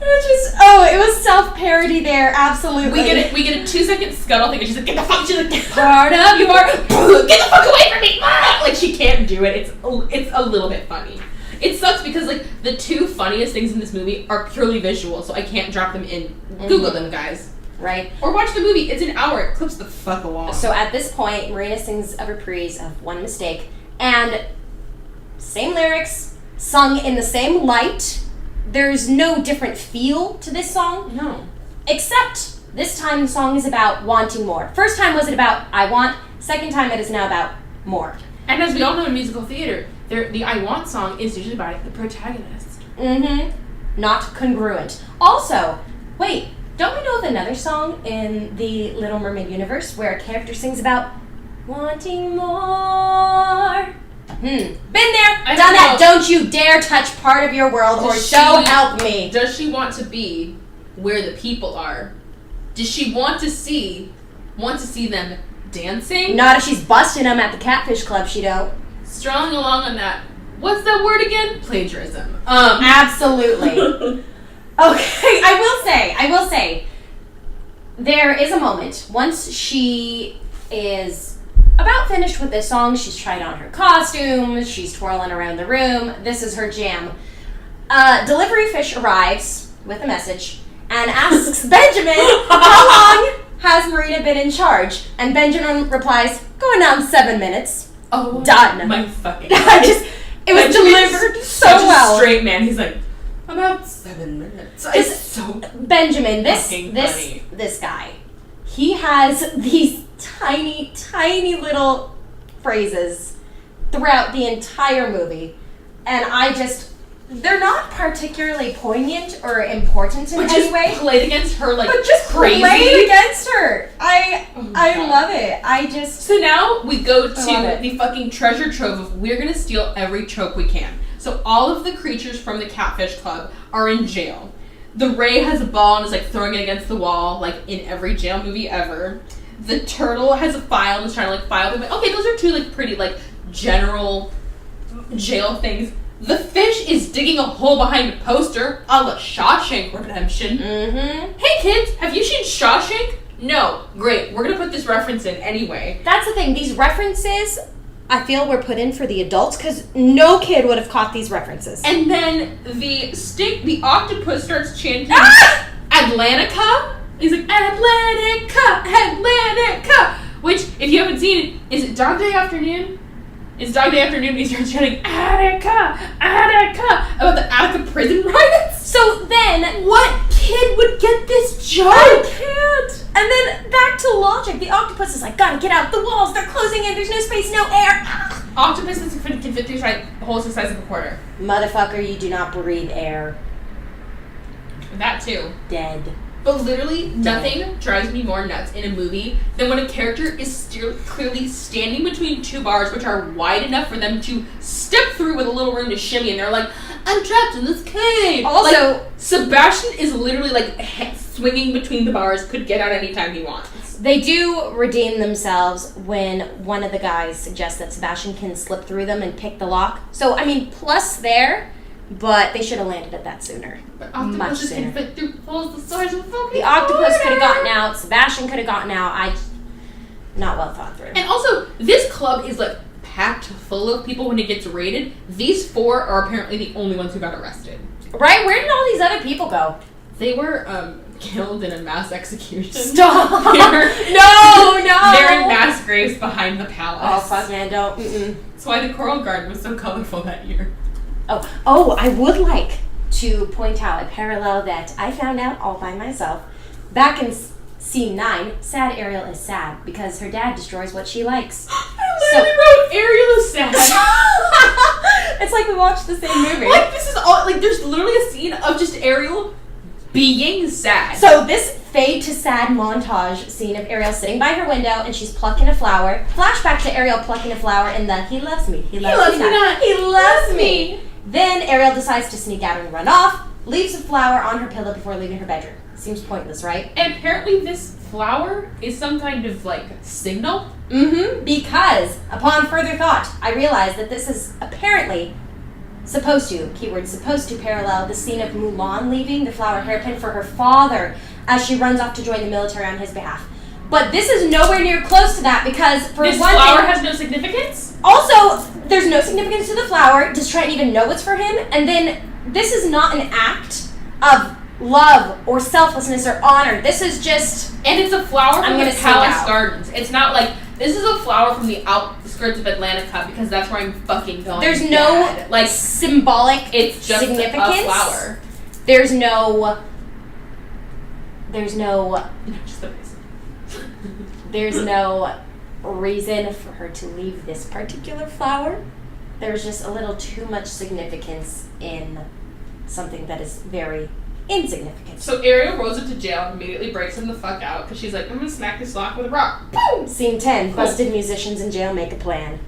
[SPEAKER 2] It was self-parody there, absolutely.
[SPEAKER 1] We get a 2-second scuttle thing, and she's like, get the fuck part of your get the fuck away from me! Like, she can't do it. It's a little bit funny. It sucks because, like, the 2 funniest things in this movie are purely visual, so I can't drop them in. Google them, guys.
[SPEAKER 2] Right.
[SPEAKER 1] Or watch the movie. It's an hour. It clips the fuck along.
[SPEAKER 2] So at this point, Marina sings a reprise of One Mistake, and same lyrics, sung in the same light. There's no different feel to this song.
[SPEAKER 1] No.
[SPEAKER 2] Except this time the song is about wanting more. First time was it about I want. Second time it is now about more.
[SPEAKER 1] And as we all know in musical theater, the I want song is usually by the protagonist.
[SPEAKER 2] Not congruent. Also, wait, don't we know of another song in the Little Mermaid universe where a character sings about wanting more? Been there, done that. Don't you dare touch part of your world or so help me.
[SPEAKER 1] Does she want to be where the people are? Does she want to see them dancing?
[SPEAKER 2] Not if she's busting them at the Catfish Club, she don't.
[SPEAKER 1] Strolling along on that. What's that word again? Plagiarism.
[SPEAKER 2] Absolutely. Okay, I will say, there is a moment, once she is about finished with this song, she's tried on her costumes, she's twirling around the room, this is her jam. Delivery fish arrives with a message and asks Benjamin, how long has Marina been in charge? And Benjamin replies, going on 7 minutes.
[SPEAKER 1] Oh,
[SPEAKER 2] done.
[SPEAKER 1] My fucking
[SPEAKER 2] it was delivered so well.
[SPEAKER 1] Straight man, he's like, about 7 minutes. It's so
[SPEAKER 2] Benjamin, this guy, he has these tiny little phrases throughout the entire movie, and they're not particularly poignant or important in any way.
[SPEAKER 1] Played against her like
[SPEAKER 2] but just
[SPEAKER 1] crazy.
[SPEAKER 2] Played against her. I love it. So
[SPEAKER 1] now we go to the fucking treasure trove of we're gonna steal every trope we can. So all of the creatures from the Catfish Club are in jail. The Ray has a ball and is like throwing it against the wall, like in every jail movie ever. The turtle has a file and is trying to like file them. Okay, those are 2 like pretty like general jail things. The fish is digging a hole behind a poster, a la Shawshank Redemption. Hey kids, have you seen Shawshank? No, great. We're gonna put this reference in anyway.
[SPEAKER 2] That's the thing. These references, I feel, were put in for the adults because no kid would have caught these references.
[SPEAKER 1] And then the octopus starts chanting Atlantica. He's like, Atlantica, Atlantica. Which, if you haven't seen it, is it Dog Day Afternoon? It's Dog Day Afternoon and he starts chanting Attica, Attica about the Attica prison riots.
[SPEAKER 2] So then,
[SPEAKER 1] what kid would get this joke?
[SPEAKER 2] I can't. And then back to logic. The octopus is like, gotta get out the walls. They're closing in. There's no space, no air.
[SPEAKER 1] Octopuses can fit through holes the size of a quarter.
[SPEAKER 2] Motherfucker, you do not breathe air.
[SPEAKER 1] That too.
[SPEAKER 2] Dead.
[SPEAKER 1] But literally, nothing drives me more nuts in a movie than when a character is still clearly standing between two bars which are wide enough for them to step through with a little room to shimmy, and they're like, I'm trapped in this cave.
[SPEAKER 2] Also,
[SPEAKER 1] like, Sebastian is literally like swinging between the bars, could get out anytime he wants.
[SPEAKER 2] They do redeem themselves when one of the guys suggests that Sebastian can slip through them and pick the lock. So, I mean, plus there, but they should have landed at that sooner.
[SPEAKER 1] But
[SPEAKER 2] much
[SPEAKER 1] octopuses
[SPEAKER 2] sooner.
[SPEAKER 1] can fit through holes the size of fucking
[SPEAKER 2] The octopus
[SPEAKER 1] quarter.
[SPEAKER 2] could have gotten out. Sebastian could have gotten out. Not well thought through.
[SPEAKER 1] And also, this club is like packed full of people when it gets raided. These 4 are apparently the only ones who got arrested.
[SPEAKER 2] Right? Where did all these other people go?
[SPEAKER 1] They were killed in a mass execution.
[SPEAKER 2] Stop! No!
[SPEAKER 1] They're in mass graves behind the palace.
[SPEAKER 2] Oh, fuck, man, don't.
[SPEAKER 1] That's why the Coral Garden was so colorful that year.
[SPEAKER 2] Oh, I would like to point out a parallel that I found out all by myself. Back in scene 9, sad Ariel is sad because her dad destroys what she likes.
[SPEAKER 1] I literally wrote Ariel is sad.
[SPEAKER 2] It's like we watched the same movie.
[SPEAKER 1] Like, this is all, like, there's literally a scene of just Ariel being sad.
[SPEAKER 2] So this fade to sad montage scene of Ariel sitting by her window and she's plucking a flower. Flashback to Ariel plucking a flower in the he loves me, he loves me not, he loves me. Then Ariel decides to sneak out and run off, leaves a flower on her pillow before leaving her bedroom. Seems pointless, right?
[SPEAKER 1] And apparently this flower is some kind of, like, signal.
[SPEAKER 2] Because, upon further thought, I realized that this is apparently supposed to parallel the scene of Mulan leaving the flower hairpin for her father as she runs off to join the military on his behalf. But this is nowhere near close to that because for
[SPEAKER 1] this
[SPEAKER 2] one
[SPEAKER 1] flower
[SPEAKER 2] thing,
[SPEAKER 1] has no significance?
[SPEAKER 2] also, there's no significance to the flower. Does Triton even know it's for him? And then, this is not an act of love or selflessness or honor. This is just...
[SPEAKER 1] And it's a flower from the
[SPEAKER 2] gonna sing
[SPEAKER 1] Palace
[SPEAKER 2] out.
[SPEAKER 1] Gardens. It's not like, this is a flower from the outskirts of Atlantica because that's where I'm fucking going.
[SPEAKER 2] There's no,
[SPEAKER 1] Dad.
[SPEAKER 2] like, symbolic
[SPEAKER 1] It's just
[SPEAKER 2] significance.
[SPEAKER 1] a flower.
[SPEAKER 2] There's no...
[SPEAKER 1] Just the
[SPEAKER 2] There's no reason for her to leave this particular flower. There's just a little too much significance in something that is very insignificant.
[SPEAKER 1] So Ariel rolls into jail and immediately breaks him the fuck out because she's like, I'm gonna smack this lock with a rock. Boom!
[SPEAKER 2] Scene 10, busted musicians in jail make a plan.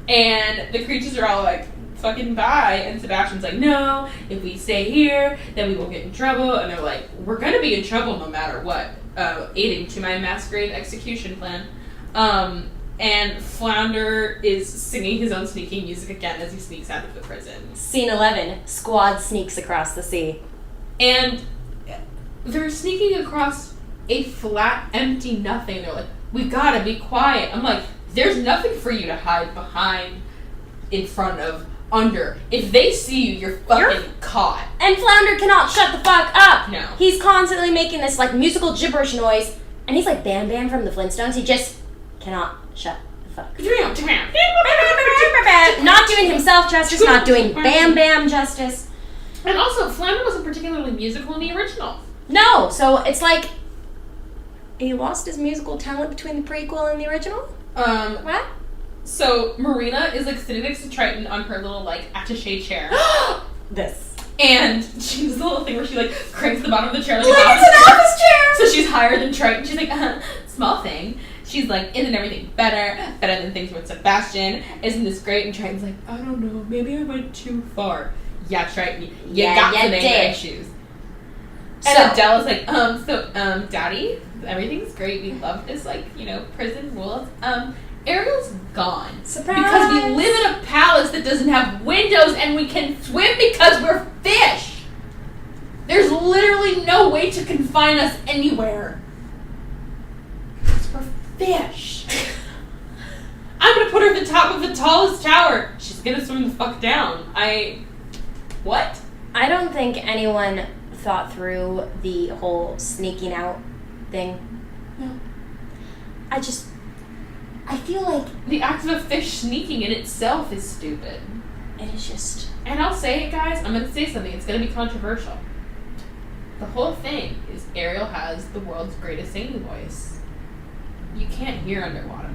[SPEAKER 1] And the creatures are all like, fucking bye. And Sebastian's like, no, if we stay here, then we will get in trouble. And they're like, we're gonna be in trouble no matter what. Aiding to my mass grave execution plan. And Flounder is singing his own sneaking music again as he sneaks out of the prison.
[SPEAKER 2] Scene 11, squad sneaks across the sea.
[SPEAKER 1] And they're sneaking across a flat, empty nothing. They're like, we gotta be quiet. I'm like, there's nothing for you to hide behind, in front of, under. If they see you, you're fucking caught.
[SPEAKER 2] And Flounder cannot shut the fuck up.
[SPEAKER 1] No.
[SPEAKER 2] He's constantly making this like musical gibberish noise, and he's like Bam Bam from the Flintstones. He just cannot shut the fuck up. Not doing himself justice, not doing Bam Bam justice.
[SPEAKER 1] And also, Flounder wasn't particularly musical in the original.
[SPEAKER 2] No, so it's like he lost his musical talent between the prequel and the original? What?
[SPEAKER 1] So Marina is like sitting next to Triton on her little like attaché chair.
[SPEAKER 2] This.
[SPEAKER 1] And she does the little thing where she like cranks the bottom of the chair like
[SPEAKER 2] Look,
[SPEAKER 1] an
[SPEAKER 2] it's an office chair!
[SPEAKER 1] So she's higher than Triton. She's like, small thing. She's like, isn't everything better than things with Sebastian? Isn't this great? And Triton's like, I don't know, maybe I went too far. Yeah, Triton, you got some angry shoes. And
[SPEAKER 2] So-
[SPEAKER 1] Adele is like, Daddy, everything's great. We love this, like, prison rules. Ariel's gone.
[SPEAKER 2] Surprise!
[SPEAKER 1] Because we live in a palace that doesn't have windows and we can swim because we're fish. There's literally no way to confine us anywhere. fish. I'm gonna put her at the top of the tallest tower. She's gonna swim the fuck down. What?
[SPEAKER 2] I don't think anyone thought through the whole sneaking out thing.
[SPEAKER 1] No.
[SPEAKER 2] I feel like
[SPEAKER 1] the act of a fish sneaking in itself is stupid.
[SPEAKER 2] it is just...
[SPEAKER 1] And I'll say it, guys. I'm gonna say something. It's gonna be controversial. The whole thing is Ariel has the world's greatest singing voice. You can't hear underwater.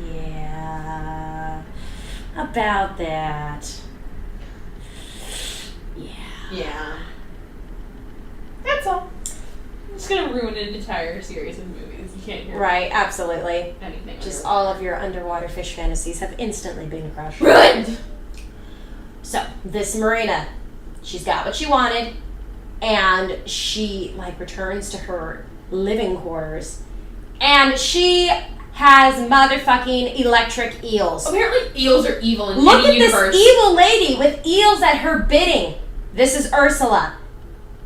[SPEAKER 2] Yeah. About that. Yeah.
[SPEAKER 1] Yeah. That's all. I'm just gonna ruin an entire series of movies. You can't hear
[SPEAKER 2] Right, absolutely.
[SPEAKER 1] anything.
[SPEAKER 2] Just
[SPEAKER 1] underwater.
[SPEAKER 2] all of your underwater fish fantasies have instantly been crushed.
[SPEAKER 1] Ruined!
[SPEAKER 2] So, this Marina, she's got what she wanted, and she, returns to her living quarters, and she has motherfucking electric eels.
[SPEAKER 1] Apparently eels are evil in
[SPEAKER 2] Look
[SPEAKER 1] any
[SPEAKER 2] at
[SPEAKER 1] universe.
[SPEAKER 2] this evil lady with eels at her bidding. This is Ursula.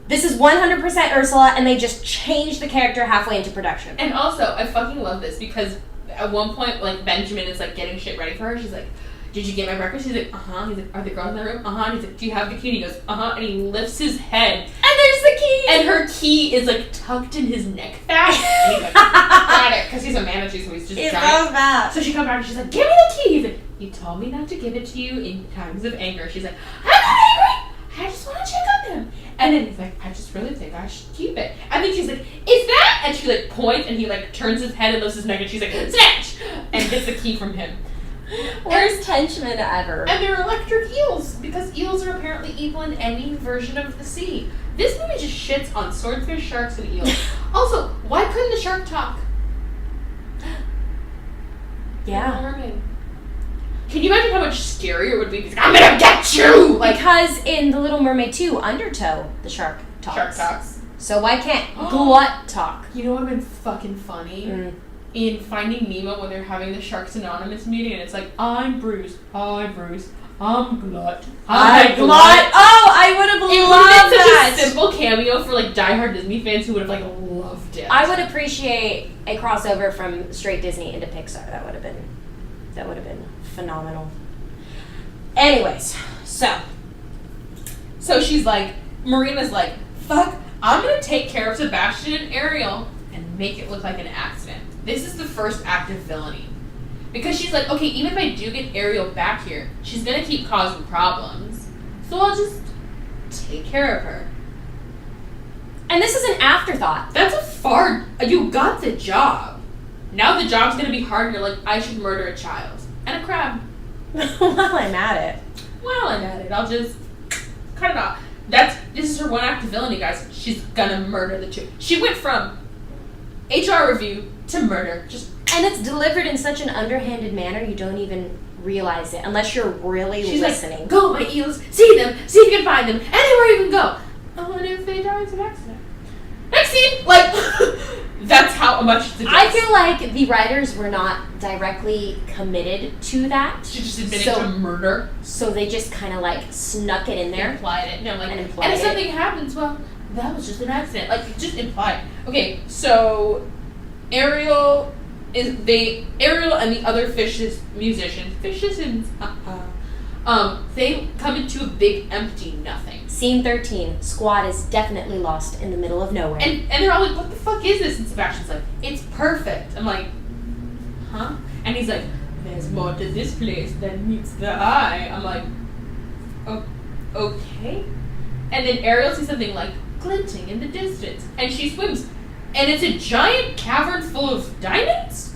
[SPEAKER 2] This is 100% Ursula, and they just changed the character halfway into production.
[SPEAKER 1] And also, I fucking love this because at one point, Benjamin is getting shit ready for her. She's like, "Did you get my breakfast?" She's like, "Uh-huh." He's like, "Are the girls in the room?" "Uh-huh." And he's like, "Do you have the key?" And he goes, "Uh-huh." And he lifts his head.
[SPEAKER 2] And there's the key!
[SPEAKER 1] And her key is tucked in his neck fat. And he's like, got it. Because he's a manatee, so he's just
[SPEAKER 2] It's
[SPEAKER 1] giant.
[SPEAKER 2] so bad.
[SPEAKER 1] So she comes back and she's like, "Give me the key." He's like, "You told me not to give it to you in times of anger." She's like, "I'm not angry. I just want to check on them." And then he's like, "I just really think I should keep it." And then she's like, "Is that?" And she points and he turns his head and lifts his neck and she's like, "Snatch!" And gets the key from him.
[SPEAKER 2] Worst henchman ever.
[SPEAKER 1] And they're electric eels because eels are apparently evil in any version of the sea. This movie just shits on swordfish, sharks, and eels. Also, why couldn't the shark talk?
[SPEAKER 2] Yeah.
[SPEAKER 1] Little Mermaid. Can you imagine how much scarier it would be? He's like, "I'm gonna get you!"
[SPEAKER 2] Because in The Little Mermaid 2, Undertow, the shark talks.
[SPEAKER 1] Shark talks.
[SPEAKER 2] So why can't Glut talk?
[SPEAKER 1] You know what would have been fucking funny? In Finding Nemo when they're having the Sharks Anonymous meeting and it's like, "I'm Bruce, hi Bruce, I'm Glut, hi Glut."
[SPEAKER 2] Oh, I would have
[SPEAKER 1] It would
[SPEAKER 2] loved
[SPEAKER 1] have been
[SPEAKER 2] that.
[SPEAKER 1] such a simple cameo for diehard Disney fans who would have loved it.
[SPEAKER 2] I would appreciate a crossover from straight Disney into Pixar. That would have been phenomenal. Anyways, so
[SPEAKER 1] she's Marina's "Fuck, I'm gonna take care of Sebastian and Ariel and make it look like an accident." This is the first act of villainy. Because she's like, "Okay, even if I do get Ariel back here, she's gonna keep causing problems. So I'll just take care of her."
[SPEAKER 2] and this is an afterthought.
[SPEAKER 1] That's you got the job. Now the job's gonna be hard and you're like, "I should murder a child. And a crab.
[SPEAKER 2] While I'm at it.
[SPEAKER 1] While I'm at it, I'll just cut it off." This is her one act of villainy, guys. She's gonna murder the two. She went from HR review to murder.
[SPEAKER 2] And it's delivered in such an underhanded manner you don't even realize it unless you're really
[SPEAKER 1] She's
[SPEAKER 2] listening.
[SPEAKER 1] like, "Go, my eels, see them, see if you can find them, anywhere you can go. I wonder if they died of accident." Next scene, that's how much it's a
[SPEAKER 2] I feel like the writers were not directly committed to that.
[SPEAKER 1] She just admitted to murder.
[SPEAKER 2] So they just kind of snuck it in there.
[SPEAKER 1] Implied it. No,
[SPEAKER 2] and
[SPEAKER 1] and if something happens, well, that was just an accident. Just implied. Okay, so Ariel and the other musicians, they come into a big empty nothing.
[SPEAKER 2] Scene 13. Squad is definitely lost in the middle of nowhere.
[SPEAKER 1] And they're all like, "What the fuck is this?" And Sebastian's like, "It's perfect." I'm like, "Huh?" And he's like, "There's more to this place than meets the eye." I'm like, "Oh, okay." And then Ariel sees something glinting in the distance, and she swims. And it's a giant cavern full of diamonds?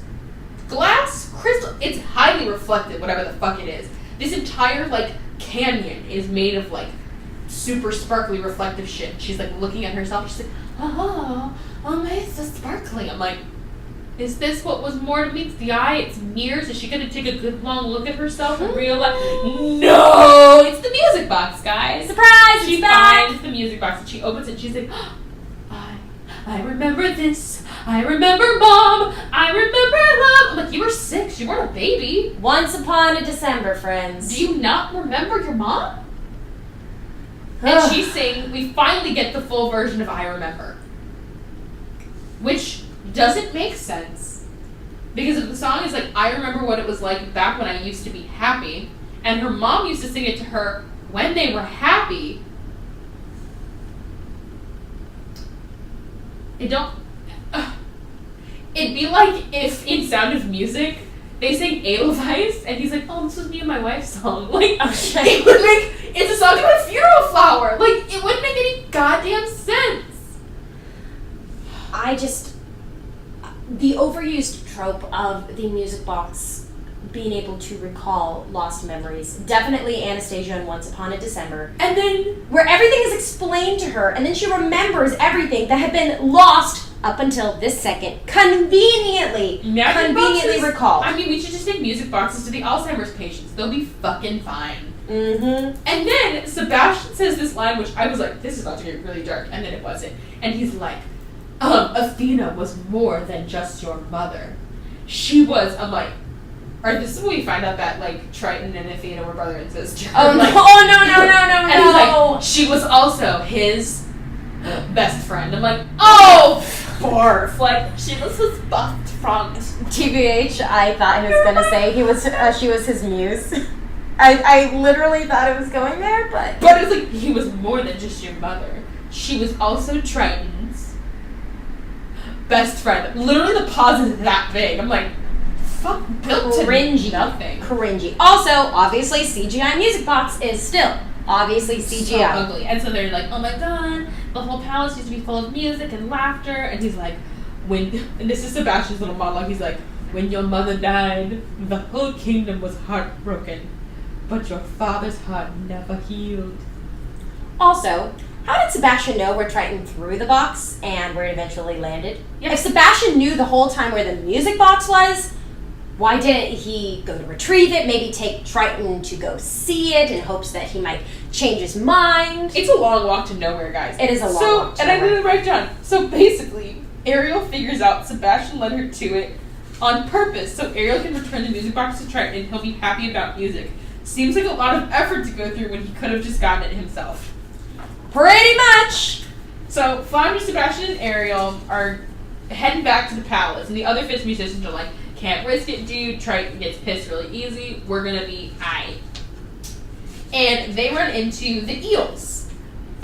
[SPEAKER 1] Glass? Crystal? It's highly reflective, whatever the fuck it is. This entire, canyon is made of, super sparkly reflective shit. She's, looking at herself. She's like, "Oh, it's so sparkly." I'm like, is this what was more to meet the eye? It's mirrors? Is she going to take a good long look at herself and realize? No! It's the music box, guys.
[SPEAKER 2] Surprise!
[SPEAKER 1] She finds the music box and she opens it and she's like, I remember this. I remember Mom. I remember love. I'm like, you were 6. You weren't a baby.
[SPEAKER 2] Once upon a December, friends.
[SPEAKER 1] Do you not remember your mom? And she's saying, we finally get the full version of I Remember. which doesn't make sense. Because if the song is like, I remember what it was like back when I used to be happy, and her mom used to sing it to her when they were happy, it'd be like if in Sound of Music they sang Edelweiss and he's like, oh, this was me and my wife's song. Like, it would make, it's a song about a funeral flower. Like, it wouldn't make any goddamn sense.
[SPEAKER 2] The overused trope of the music box being able to recall lost memories. Definitely Anastasia in Once Upon a December.
[SPEAKER 1] And then,
[SPEAKER 2] where everything is explained to her, and then she remembers everything that had been lost up until this second, conveniently recalled.
[SPEAKER 1] I mean, we should just take music boxes to the Alzheimer's patients. They'll be fucking fine.
[SPEAKER 2] Mm-hmm.
[SPEAKER 1] And then Sebastian says this line, which I was like, this is about to get really dark, and then it wasn't. And he's like, Athena was more than just your mother. She was, I'm like, or this is when we find out that, like, Triton and Athena were brother and sister.
[SPEAKER 2] Oh,
[SPEAKER 1] like,
[SPEAKER 2] no.
[SPEAKER 1] And he's like, she was also his best friend. I'm like, oh, barf. Like, she was his best friend.
[SPEAKER 2] TBH, I thought he was going to say she was his muse. I literally thought it was going there, but...
[SPEAKER 1] But it's like, he was more than just your mother. She was also Triton's best friend. Literally the pause is that big. I'm like, fuck, built
[SPEAKER 2] cringy.
[SPEAKER 1] To nothing.
[SPEAKER 2] Cringy. Also, obviously, CGI music box is still obviously CGI.
[SPEAKER 1] So ugly. And so they're like, oh my god, the whole palace used to be full of music and laughter. And he's like, and this is Sebastian's little monologue, he's like, when your mother died, the whole kingdom was heartbroken, but your father's heart never healed.
[SPEAKER 2] Also, how did Sebastian know where Triton threw the box and where it eventually landed?
[SPEAKER 1] Yep.
[SPEAKER 2] If Sebastian knew the whole time where the music box was, why didn't he go to retrieve it, maybe take Triton to go see it in hopes that he might change his mind?
[SPEAKER 1] It's a long walk to nowhere, guys.
[SPEAKER 2] It is a long walk to
[SPEAKER 1] nowhere. And I literally write down, so basically, Ariel figures out Sebastian led her to it on purpose so Ariel can return the music box to Triton and he'll be happy about music. Seems like a lot of effort to go through when he could have just gotten it himself.
[SPEAKER 2] Pretty much!
[SPEAKER 1] So, Flounder, Sebastian, and Ariel are heading back to the palace, and the other Fist musicians are like, can't risk it, dude. Triton gets pissed really easy. We're gonna be aight. And they run into the eels.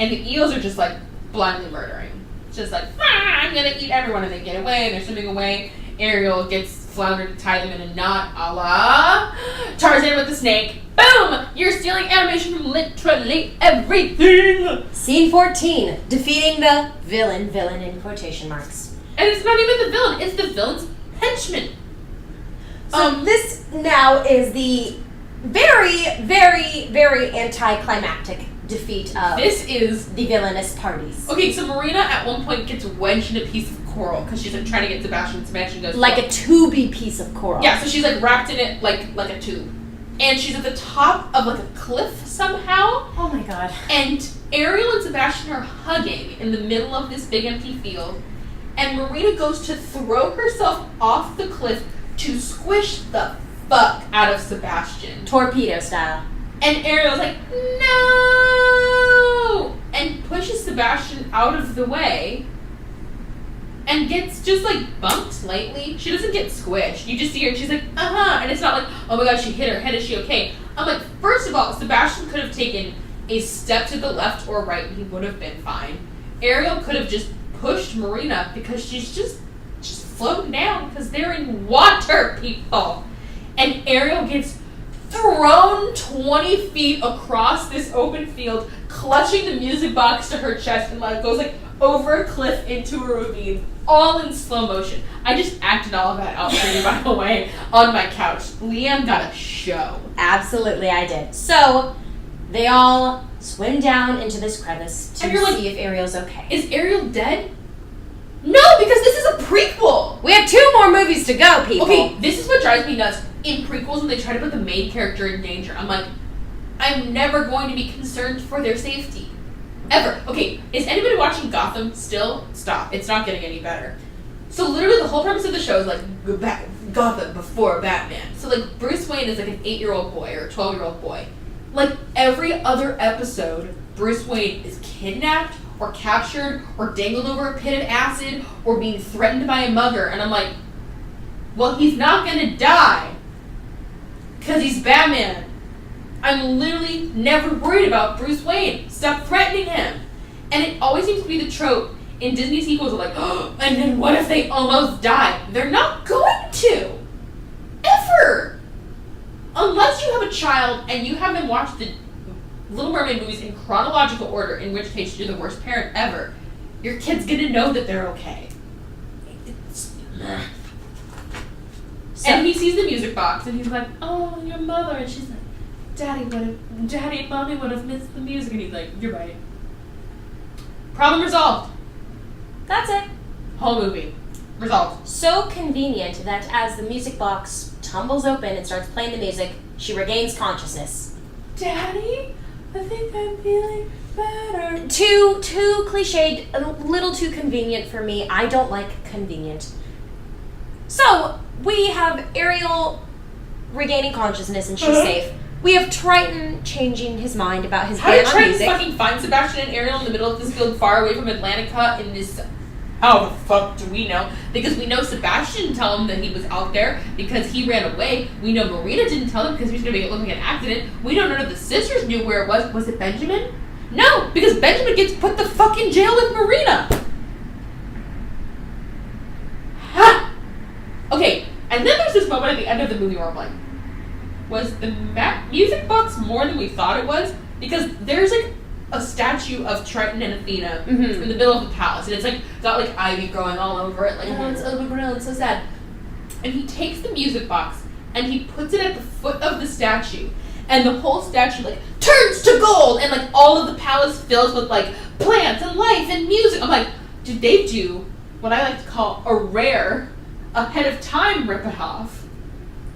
[SPEAKER 1] And the eels are just like blindly murdering. Just like, I'm gonna eat everyone, and they get away, and they're swimming away. Ariel gets Flounder to tie them in a knot, a la Tarzan with the snake. Boom! You're stealing animation from literally everything!
[SPEAKER 2] Scene 14, defeating the villain in quotation marks.
[SPEAKER 1] And it's not even the villain, it's the villain's henchman.
[SPEAKER 2] So this now is the very, very, very anticlimactic defeat of the villainous parties.
[SPEAKER 1] Okay, so Marina at one point gets wedged in a piece of coral because she's like trying to get Sebastian. Sebastian goes
[SPEAKER 2] like a tubey piece of coral.
[SPEAKER 1] Yeah, so she's like wrapped in it like a tube, and she's at the top of like a cliff somehow.
[SPEAKER 2] Oh my god!
[SPEAKER 1] And Ariel and Sebastian are hugging in the middle of this big empty field, and Marina goes to throw herself off the cliff to squish the fuck out of Sebastian,
[SPEAKER 2] torpedo style.
[SPEAKER 1] And Ariel's like, no! And pushes Sebastian out of the way and gets just like bumped slightly. She doesn't get squished. You just see her and she's like, uh-huh. And it's not like, oh my god, she hit her head. Is she okay? I'm like, first of all, Sebastian could have taken a step to the left or right and he would have been fine. Ariel could have just pushed Marina because she's just floating down because they're in water, people. And Ariel gets thrown 20 feet across this open field, clutching the music box to her chest, and like goes like over a cliff into a ravine, all in slow motion. I just acted all of that out for you, by the way, on my couch. Liane got a show.
[SPEAKER 2] Absolutely, I did. So they all swim down into this crevice to see if Ariel's okay.
[SPEAKER 1] Is Ariel dead? No, because this is a prequel.
[SPEAKER 2] We have 2 more movies to go, people.
[SPEAKER 1] Okay, this is what drives me nuts. In prequels, when they try to put the main character in danger, I'm like, I'm never going to be concerned for their safety. Ever. Okay, is anybody watching Gotham still? Stop. It's not getting any better. So literally the whole premise of the show is like Gotham before Batman. So like Bruce Wayne is like an 8-year-old boy or a 12-year-old boy. Like every other episode, Bruce Wayne is kidnapped or captured or dangled over a pit of acid or being threatened by a mugger. And I'm like, well, he's not gonna die because he's Batman. I'm literally never worried about Bruce Wayne. Stop threatening him. And it always seems to be the trope in Disney sequels of like, oh, and then what if they almost die? They're not going to. Ever. Unless you have a child and you have them watch the Little Mermaid movies in chronological order, in which case you're the worst parent ever, your kid's gonna know that they're okay. And he sees the music box and he's like, oh, your mother. And she's like, Daddy and Mommy would have missed the music. And he's like, you're right. Problem resolved.
[SPEAKER 2] That's it.
[SPEAKER 1] Whole movie. Resolved.
[SPEAKER 2] So convenient that as the music box tumbles open and starts playing the music, she regains consciousness.
[SPEAKER 1] Daddy, I think I'm feeling better.
[SPEAKER 2] Too cliched, a little too convenient for me. I don't like convenient. So, we have Ariel regaining consciousness and she's safe. We have Triton changing his mind about his ban on music.
[SPEAKER 1] How did Triton fucking find Sebastian and Ariel in the middle of this field far away from Atlantica in this... How the fuck do we know? Because we know Sebastian didn't tell him that he was out there because he ran away. We know Marina didn't tell him because he was going to make it look like an accident. We don't know if the sisters knew where it was. Was it Benjamin? No, because Benjamin gets put the fuck in jail with Marina. Ha! Okay, and then there's this moment at the end of the movie where I'm like, was the music box more than we thought it was? Because there's like a statue of Triton and Athena in the middle of the palace, and it's like got like ivy growing all over it, like oh, it's overgrown, it's so sad. And he takes the music box and he puts it at the foot of the statue, and the whole statue like turns to gold, and like all of the palace fills with like plants and life and music. I'm like, did they do what I like to call a rare, ahead of time rip-off?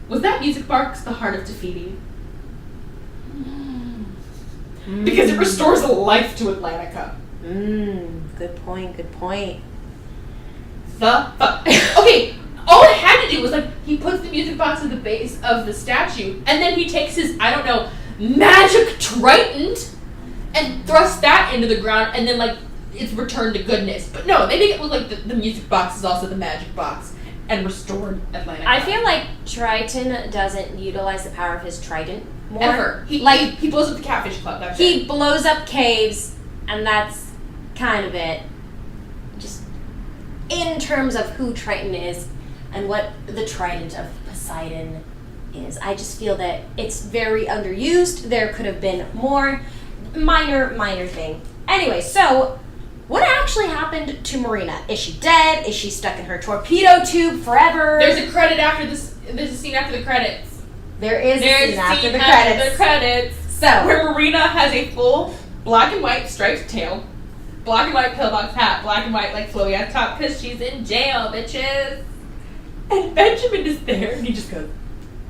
[SPEAKER 1] Was that music box the heart of Tafiti? Because it restores life to Atlantica.
[SPEAKER 2] Good point.
[SPEAKER 1] The fuck? Okay, all it had to do was like, he puts the music box at the base of the statue, and then he takes his, I don't know, magic trident, and thrusts that into the ground, and then like, it's returned to goodness. But no, they make it look like the music box is also the magic box, and restored Atlantica.
[SPEAKER 2] I feel like Triton doesn't utilize the power of his trident more.
[SPEAKER 1] Ever. He blows up the Catfish Club. That's
[SPEAKER 2] he blows up caves, and that's kind of it. Just in terms of who Triton is and what the trident of Poseidon is. I just feel that it's very underused. There could have been more. Minor thing. Anyway, so what actually happened to Marina? Is she dead? Is she stuck in her torpedo tube forever?
[SPEAKER 1] There's a credit after this. There's a scene after the credits.
[SPEAKER 2] There's a scene after the credits. So
[SPEAKER 1] where Marina has a full black and white striped tail, black and white pillbox hat, black and white like flowy ass top because she's in jail, bitches. And Benjamin is there, and he just goes,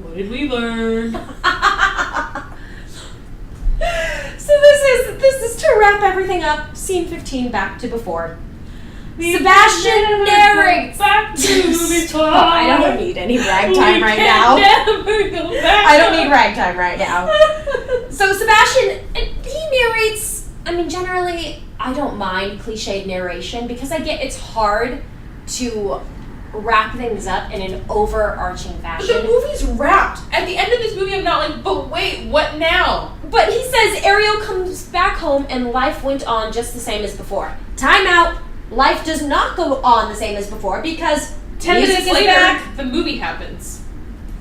[SPEAKER 1] "What did we learn?"
[SPEAKER 2] So this is to wrap everything up. Scene 15, back to before. Sebastian narrates.
[SPEAKER 1] Back to before.
[SPEAKER 2] I don't need any ragtime right now. I don't need ragtime right now. So Sebastian, he narrates. I mean, generally, I don't mind cliched narration because I get it's hard to wrap things up in an overarching fashion.
[SPEAKER 1] But the movie's wrapped. At the end of this movie, I'm not like, but wait, what now?
[SPEAKER 2] But he says Ariel comes back home and life went on just the same as before. Time out. Life does not go on the same as before because
[SPEAKER 1] 10
[SPEAKER 2] music
[SPEAKER 1] minutes
[SPEAKER 2] is
[SPEAKER 1] later,
[SPEAKER 2] back.
[SPEAKER 1] The movie happens.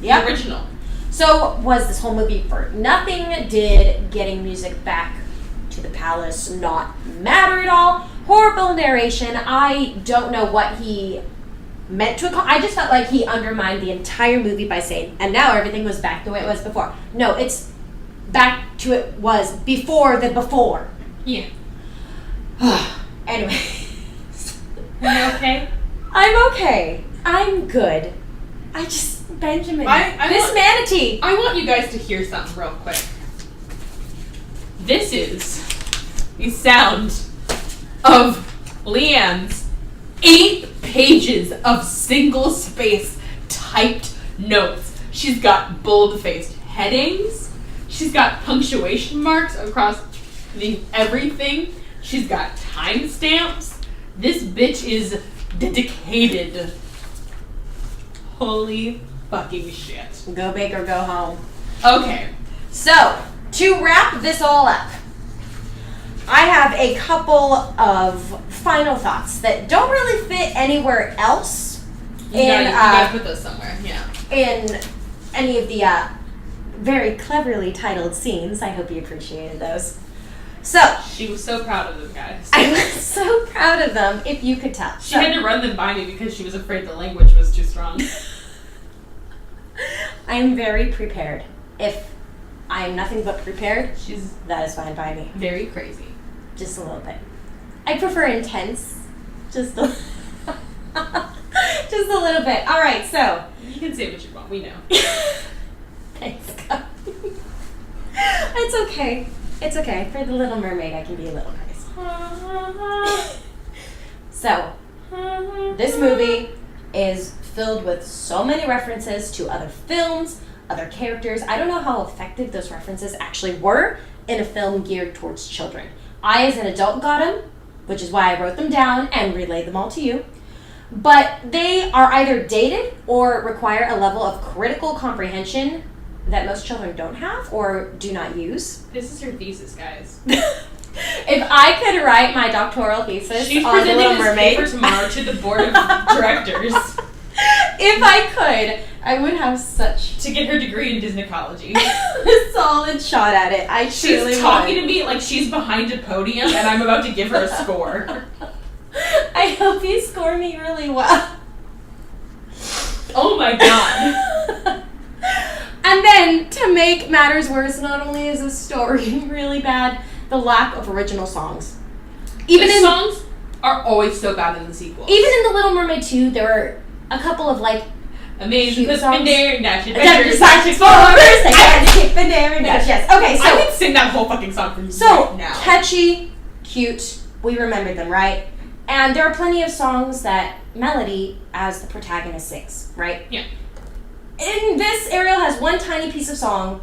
[SPEAKER 2] Yep.
[SPEAKER 1] The original.
[SPEAKER 2] So was this whole movie for nothing? Did getting music back to the palace not matter at all? Horrible narration. I don't know what he meant to accomplish. I just felt like he undermined the entire movie by saying, and now everything was back the way it was before. No, it's back to it was before the before.
[SPEAKER 1] Yeah.
[SPEAKER 2] Anyway.
[SPEAKER 1] Are you okay?
[SPEAKER 2] I'm okay. I'm good. Benjamin. This manatee.
[SPEAKER 1] I want you guys to hear something real quick. This is the sound of Liane's 8 pages of single space typed notes. She's got bold-faced headings. She's got punctuation marks across everything. She's got timestamps. This bitch is dedicated. Holy fucking shit.
[SPEAKER 2] Go big or go home.
[SPEAKER 1] Okay.
[SPEAKER 2] So, to wrap this all up, I have a couple of final thoughts that don't really fit anywhere else
[SPEAKER 1] You gotta put those somewhere, yeah.
[SPEAKER 2] in any of the very cleverly titled scenes. I hope you appreciated those. So,
[SPEAKER 1] She was so proud of them, guys.
[SPEAKER 2] I was so proud of them, if you could tell.
[SPEAKER 1] She had to run them by me because she was afraid the language was too strong.
[SPEAKER 2] I'm very prepared. If I am nothing but prepared,
[SPEAKER 1] She's
[SPEAKER 2] that is fine by me.
[SPEAKER 1] very crazy.
[SPEAKER 2] Just a little bit. I prefer intense. Just a, just a little bit. All right, so.
[SPEAKER 1] You can say what you want, we know.
[SPEAKER 2] Thanks, God. It's okay. It's okay. For the Little Mermaid, I can be a little crazy. So, this movie is filled with so many references to other films, other characters. I don't know how effective those references actually were in a film geared towards children. I, as an adult, got them, which is why I wrote them down and relayed them all to you. But they are either dated or require a level of critical comprehension that most children don't have or do not use.
[SPEAKER 1] This is her thesis, guys.
[SPEAKER 2] If I could write my doctoral thesis
[SPEAKER 1] She's
[SPEAKER 2] on The Little
[SPEAKER 1] presenting this
[SPEAKER 2] Mermaid
[SPEAKER 1] paper tomorrow to the board of directors
[SPEAKER 2] if I could, I would have such
[SPEAKER 1] to get her degree in Disneycology.
[SPEAKER 2] a solid shot at it. I truly
[SPEAKER 1] She's talking
[SPEAKER 2] would.
[SPEAKER 1] to me like she's behind a podium and I'm about to give her a score.
[SPEAKER 2] I hope you score me really well.
[SPEAKER 1] Oh my god.
[SPEAKER 2] And then, to make matters worse, not only is the story really bad, the lack of original songs.
[SPEAKER 1] Even the songs are always so bad in the sequels.
[SPEAKER 2] Even in The Little Mermaid 2, there were a couple of, like,
[SPEAKER 1] Amazing,
[SPEAKER 2] cute songs.
[SPEAKER 1] daring, dashing,
[SPEAKER 2] Adventures,
[SPEAKER 1] adventures,
[SPEAKER 2] Explorers, they got to keep the daring dash. Yes. Okay, so
[SPEAKER 1] I can sing that whole fucking song for you right now.
[SPEAKER 2] Catchy, cute, we remembered them, right? And there are plenty of songs that Melody, as the protagonist, sings, right?
[SPEAKER 1] Yeah.
[SPEAKER 2] In this, Ariel has one tiny piece of song,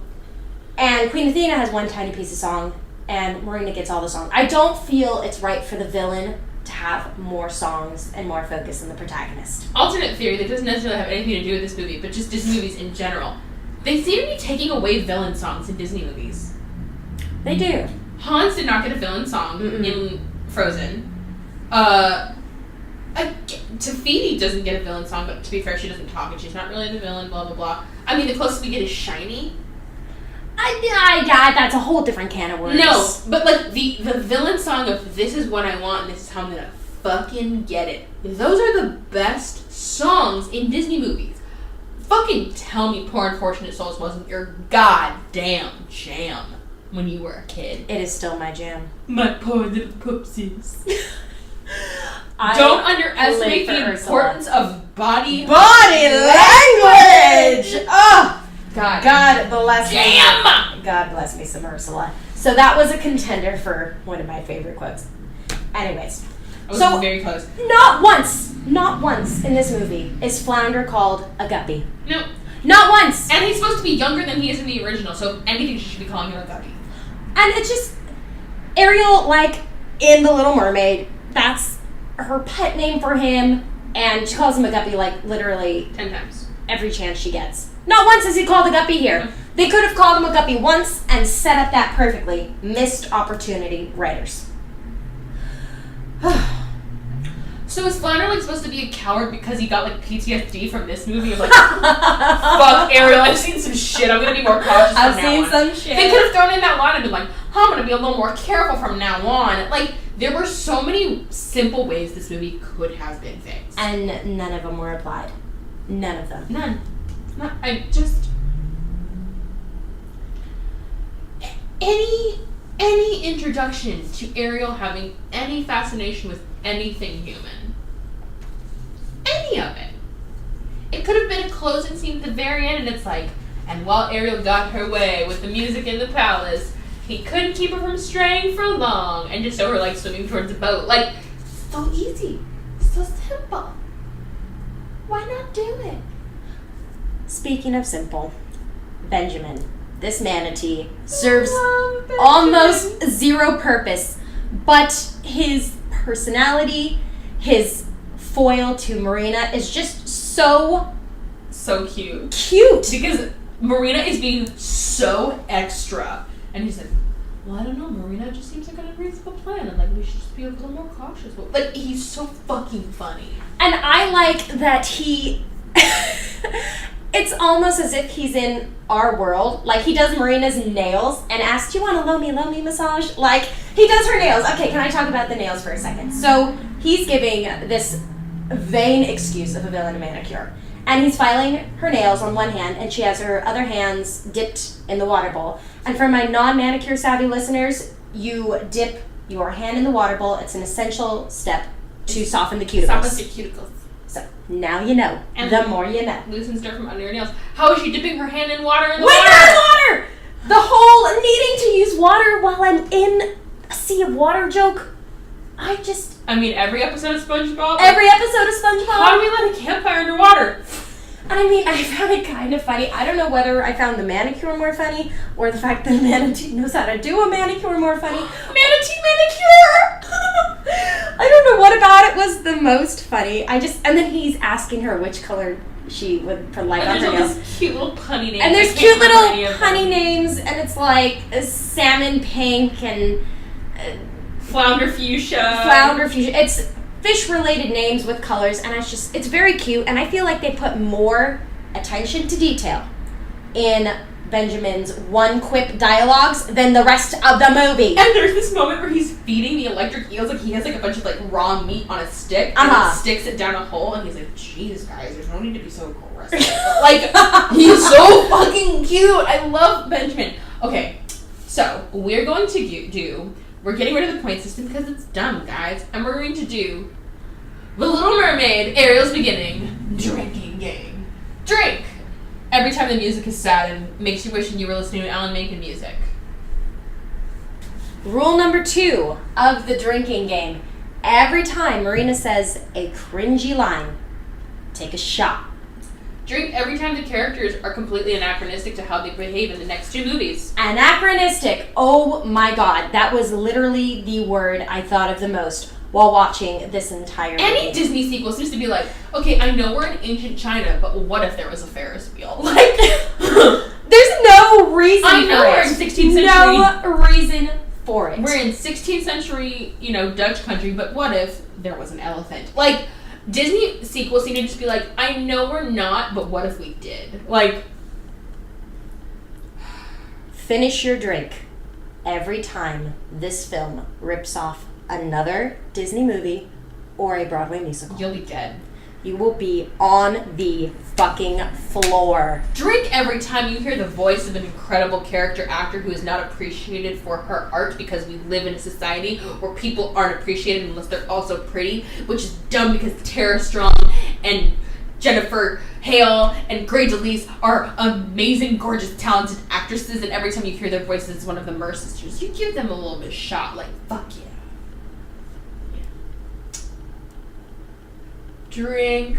[SPEAKER 2] and Queen Athena has one tiny piece of song, and Marina gets all the song. I don't feel it's right for the villain to have more songs and more focus on the protagonist.
[SPEAKER 1] Alternate theory that doesn't necessarily have anything to do with this movie, but just Disney movies in general. They seem to be taking away villain songs in Disney movies.
[SPEAKER 2] They do.
[SPEAKER 1] Hans did not get a villain song in Frozen. Tafiti doesn't get a villain song, but to be fair, she doesn't talk and she's not really the villain, blah, blah, blah. I mean, the closest we get is Shiny.
[SPEAKER 2] That's a whole different can of worms.
[SPEAKER 1] No, but like the villain song of this is what I want and this is how I'm gonna fucking get it. Those are the best songs in Disney movies. Fucking tell me Poor Unfortunate Souls wasn't your goddamn jam when you were a kid.
[SPEAKER 2] It is still my jam.
[SPEAKER 1] My poor little pupsies. Don't underestimate the importance of body
[SPEAKER 2] language. Oh, God bless me.
[SPEAKER 1] Jam!
[SPEAKER 2] God bless me some Ursula. So that was a contender for one of my favorite quotes. Anyways,
[SPEAKER 1] I was
[SPEAKER 2] so
[SPEAKER 1] very close.
[SPEAKER 2] not once in this movie is Flounder called a guppy.
[SPEAKER 1] No.
[SPEAKER 2] Not once.
[SPEAKER 1] And he's supposed to be younger than he is in the original, so if anything, she should be calling him a guppy.
[SPEAKER 2] And it's just Ariel, like in The Little Mermaid, that's her pet name for him, and she calls him a guppy like literally
[SPEAKER 1] 10 times.
[SPEAKER 2] every chance she gets. Not once is he called a guppy here. They could have called him a guppy once and set up that perfectly. Missed opportunity, writers.
[SPEAKER 1] So is Flounder like supposed to be a coward because he got like PTSD from this movie? Of like, fuck Ariel, I've seen some shit. I'm gonna be more cautious.
[SPEAKER 2] I've
[SPEAKER 1] from now
[SPEAKER 2] seen
[SPEAKER 1] on.
[SPEAKER 2] some shit.
[SPEAKER 1] They could have thrown in that line and been like, I'm gonna be a little more careful from now on. Like there were so many simple ways this movie could have been fixed,
[SPEAKER 2] And none of them were applied. None of them.
[SPEAKER 1] none. Not, I just any introduction to Ariel having any fascination with anything human. Any of it. It could have been a closing scene at the very end and it's like, and while Ariel got her way with the music in the palace, he couldn't keep her from straying for long and just show her like swimming towards a boat. Like, so easy. So simple. Why not do it?
[SPEAKER 2] Speaking of simple, Benjamin, this manatee, serves almost zero purpose, But his personality, his foil to Marina is just so
[SPEAKER 1] cute.
[SPEAKER 2] Because
[SPEAKER 1] Marina is being so extra. And he's like, well, I don't know, Marina just seems like an unreasonable plan. And, like, we should just be a little more cautious. But, like, he's so fucking funny.
[SPEAKER 2] And I like that he... It's almost as if he's in our world. Like, he does Marina's nails and asks, do you want a low me massage? Like, he does her nails. Okay, can I talk about the nails for a second? So, he's giving this vain excuse of a villain manicure. And he's filing her nails on one hand, and she has her other hands dipped in the water bowl. And for my non-manicure savvy listeners, you dip your hand in the water bowl. It's an essential step to soften the cuticles.
[SPEAKER 1] Softens the cuticles.
[SPEAKER 2] So, now you know. And the more you know.
[SPEAKER 1] Loosens dirt from under your nails. How is she dipping her hand in water in the
[SPEAKER 2] water?
[SPEAKER 1] water?
[SPEAKER 2] The whole needing to use water while I'm in a sea of water joke.
[SPEAKER 1] Every episode of SpongeBob.
[SPEAKER 2] How
[SPEAKER 1] do we let a campfire underwater?
[SPEAKER 2] I found it kind of funny. I don't know whether I found the manicure more funny or the fact that Manatee knows how to do a manicure more funny.
[SPEAKER 1] Manatee manicure!
[SPEAKER 2] I don't know what about it was the most funny. And then he's asking her which color she would put light on her nails.
[SPEAKER 1] There's cute little punny names.
[SPEAKER 2] And there's cute little punny names, and it's like salmon pink and...
[SPEAKER 1] Flounder fuchsia.
[SPEAKER 2] It's fish-related names with colors, and it's very cute, and I feel like they put more attention to detail in Benjamin's one-quip dialogues than the rest of the movie.
[SPEAKER 1] And there's this moment where he's feeding the electric eels, like he has like a bunch of like raw meat on a stick, and he sticks it down a hole, and he's like, jeez guys, there's no need to be so aggressive. Like, he's so fucking cute. I love Benjamin. Okay, so we're going to we're getting rid of the point system because it's dumb, guys, and we're going to do The Little Mermaid, Ariel's Beginning, drinking game. Drink! Every time the music is sad and makes you wish you were listening to Alan Menken music.
[SPEAKER 2] Rule number 2 of the drinking game. Every time Marina says a cringy line, take a shot.
[SPEAKER 1] Drink every time the characters are completely anachronistic to how they behave in the next 2 movies.
[SPEAKER 2] Anachronistic. Oh my god. That was literally the word I thought of the most while watching this entire movie.
[SPEAKER 1] Any Disney sequel seems to be like, okay, I know we're in ancient China, but what if there was a Ferris wheel? Like,
[SPEAKER 2] there's no reason for it.
[SPEAKER 1] I know we're in 16th century.
[SPEAKER 2] No reason for it.
[SPEAKER 1] We're in 16th century, Dutch country, but what if there was an elephant? Like, Disney sequels seem to just be like, I know we're not, but what if we did? Like,
[SPEAKER 2] finish your drink every time this film rips off another Disney movie or a Broadway musical.
[SPEAKER 1] You'll be dead.
[SPEAKER 2] You will be on the fucking floor.
[SPEAKER 1] Drink every time you hear the voice of an incredible character actor who is not appreciated for her art, because we live in a society where people aren't appreciated unless they're also pretty, which is dumb because Tara Strong and Jennifer Hale and Grey DeLise are amazing, gorgeous, talented actresses, and every time you hear their voices as one of the Merr sisters, you give them a little bit of shot, like, fuck yeah. Drink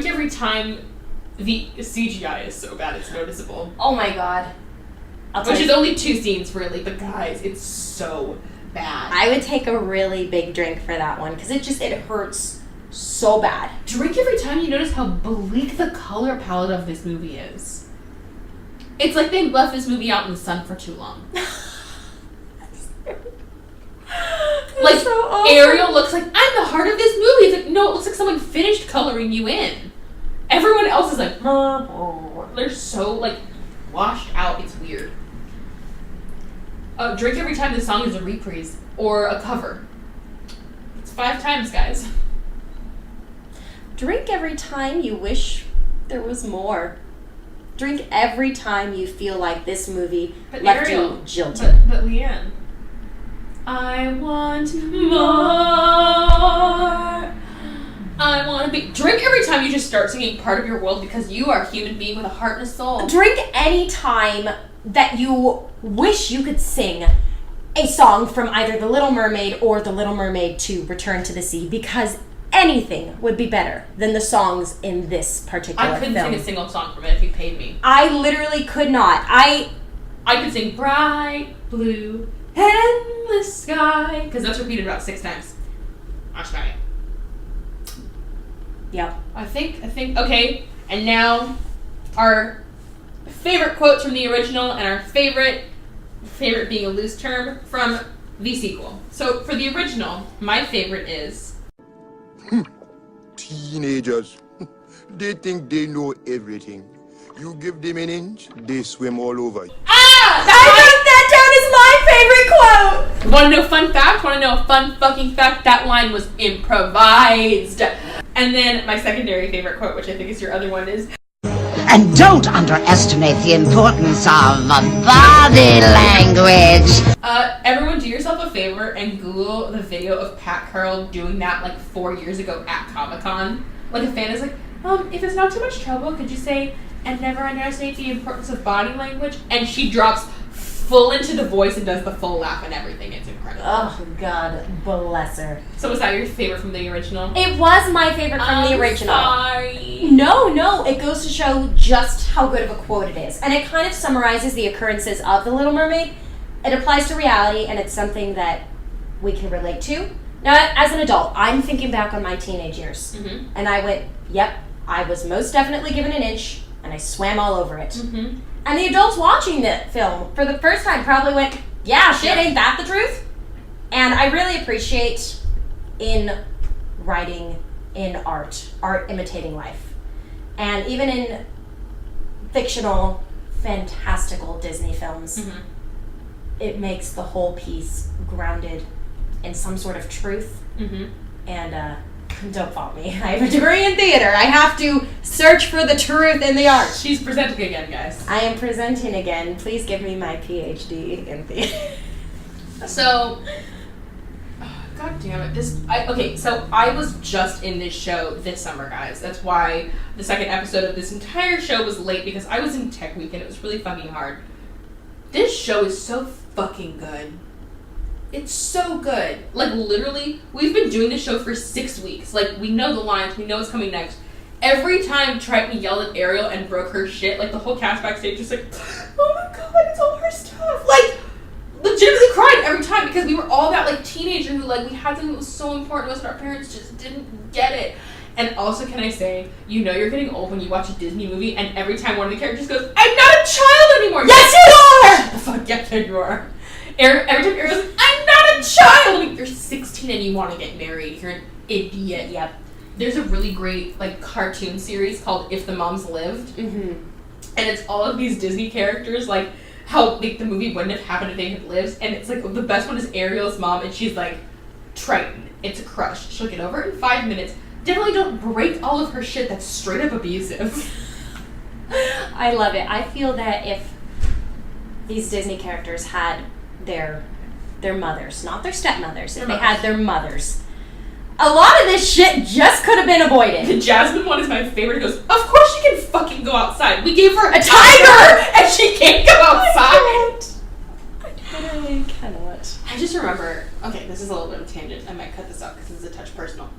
[SPEAKER 1] every time the CGI is so bad it's noticeable.
[SPEAKER 2] Oh my god.
[SPEAKER 1] Which is only 2 scenes, really, but guys, it's so bad.
[SPEAKER 2] I would take a really big drink for that one, because it hurts so bad.
[SPEAKER 1] Drink every time you notice how bleak the color palette of this movie is. It's like they left this movie out in the sun for too long. Like, so awesome. Ariel looks like, I'm the heart of this movie. It's like, no, it looks like someone finished coloring you in. Everyone else is like, they're so, like, washed out. It's weird. Drink every time the song is a reprise or a cover. It's 5 times, guys.
[SPEAKER 2] Drink every time you wish there was more. Drink every time you feel like this movie left you jilted.
[SPEAKER 1] But Liane, I want more. I want to be. Drink every time you just start singing Part of Your World, because you are a human being with a heart and a soul.
[SPEAKER 2] Drink any time that you wish you could sing a song from either The Little Mermaid or The Little Mermaid 2: Return to the Sea, because anything would be better than the songs in this particular film.
[SPEAKER 1] I couldn't sing a single song from it if you paid me.
[SPEAKER 2] I literally could not.
[SPEAKER 1] I could sing Bright Blue endless sky. Because that's repeated about 6 times. Watch that.
[SPEAKER 2] Yep.
[SPEAKER 1] I think, okay. And now, our favorite quotes from the original and our favorite being a loose term, from the sequel. So, for the original, my favorite is...
[SPEAKER 3] Teenagers. They think they know everything. You give them an inch, they swim all over.
[SPEAKER 1] Ah!
[SPEAKER 2] I wrote that down as my favorite quote!
[SPEAKER 1] Want to know fun fact? Want to know a fun fucking fact? That line was improvised. And then my secondary favorite quote, which I think is your other one, is...
[SPEAKER 4] And don't underestimate the importance of body language.
[SPEAKER 1] Everyone do yourself a favor and Google the video of Pat Carroll doing that like 4 years ago at Comic-Con. Like a fan is like, if it's not too much trouble, could you say, and never underestimate the importance of body language? And she drops full into the voice and does the full laugh and everything. It's incredible.
[SPEAKER 2] Oh, God bless her.
[SPEAKER 1] So was that your favorite from the original?
[SPEAKER 2] It was my favorite from the original.
[SPEAKER 1] Sorry.
[SPEAKER 2] No, it goes to show just how good of a quote it is. And it kind of summarizes the occurrences of The Little Mermaid. It applies to reality, and it's something that we can relate to. Now, as an adult, I'm thinking back on my teenage years.
[SPEAKER 1] Mm-hmm.
[SPEAKER 2] And I went, yep, I was most definitely given an inch, and I swam all over it.
[SPEAKER 1] Mm-hmm.
[SPEAKER 2] And the adults watching the film for the first time probably went, yeah, shit, ain't that the truth? And I really appreciate in writing, in art imitating life. And even in fictional, fantastical Disney films,
[SPEAKER 1] Mm-hmm.
[SPEAKER 2] it makes the whole piece grounded in some sort of truth.
[SPEAKER 1] Mm-hmm.
[SPEAKER 2] And don't fault me. I have a degree in theater. I have to search for the truth in the art.
[SPEAKER 1] She's presenting again, guys.
[SPEAKER 2] I am presenting again. Please give me my PhD in theater.
[SPEAKER 1] So, God damn it. So I was just in this show this summer, guys. That's why the second episode of this entire show was late, because I was in tech week and it was really fucking hard. This show is so fucking good. It's so good. Like, literally, we've been doing this show for 6 weeks. Like, we know the lines, we know what's coming next. Every time Triton yelled at Ariel and broke her shit, like, the whole cast backstage was like, oh my God, it's all her stuff. Like, legitimately cried every time, because we were all that, like, teenager who, like, we had something that was so important to us, but our parents just didn't get it. And also, can I say, you know you're getting old when you watch a Disney movie and every time one of the characters goes, I'm not a child anymore.
[SPEAKER 2] Yes, you are!
[SPEAKER 1] Shut the fuck, yes, you are. Every time Ariel goes, I'm not a child! I mean, you're 16 and you want to get married. You're an idiot.
[SPEAKER 2] Yep.
[SPEAKER 1] There's a really great, like, cartoon series called If the Moms Lived.
[SPEAKER 2] Mm-hmm.
[SPEAKER 1] And it's all of these Disney characters, like, how, like, the movie wouldn't have happened if they had lived. And it's, like, the best one is Ariel's mom, and she's, like, Triton. It's a crush. She'll get over it in 5 minutes. Definitely don't break all of her shit that's straight up abusive.
[SPEAKER 2] I love it. I feel that if these Disney characters had their mothers, not their stepmothers, if they had their mothers, a lot of this shit just could have been avoided.
[SPEAKER 1] The Jasmine one is my favorite. It goes, of course she can fucking go outside. We gave her a tiger and she can't go outside.
[SPEAKER 2] I literally cannot.
[SPEAKER 1] I just remember, okay, this is a little bit of a tangent. I might cut this out because this is a touch personal.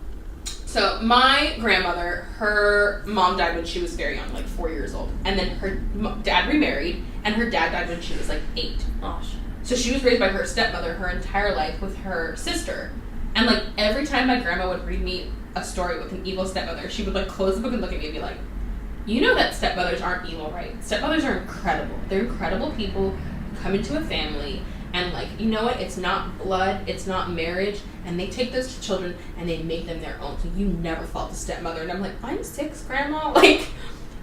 [SPEAKER 1] So my grandmother, her mom died when she was very young, like 4 years old. And then her dad remarried, and her dad died when she was like 8.
[SPEAKER 2] Oh,
[SPEAKER 1] so she was raised by her stepmother her entire life with her sister. And like every time my grandma would read me a story with an evil stepmother, she would like close the book and look at me and be like, you know that stepmothers aren't evil, right? Stepmothers are incredible. They're incredible people who come into a family and like, you know what? It's not blood, it's not marriage, and they take those children and they make them their own. So you never fault the stepmother. And I'm like, I'm 6, Grandma. Like,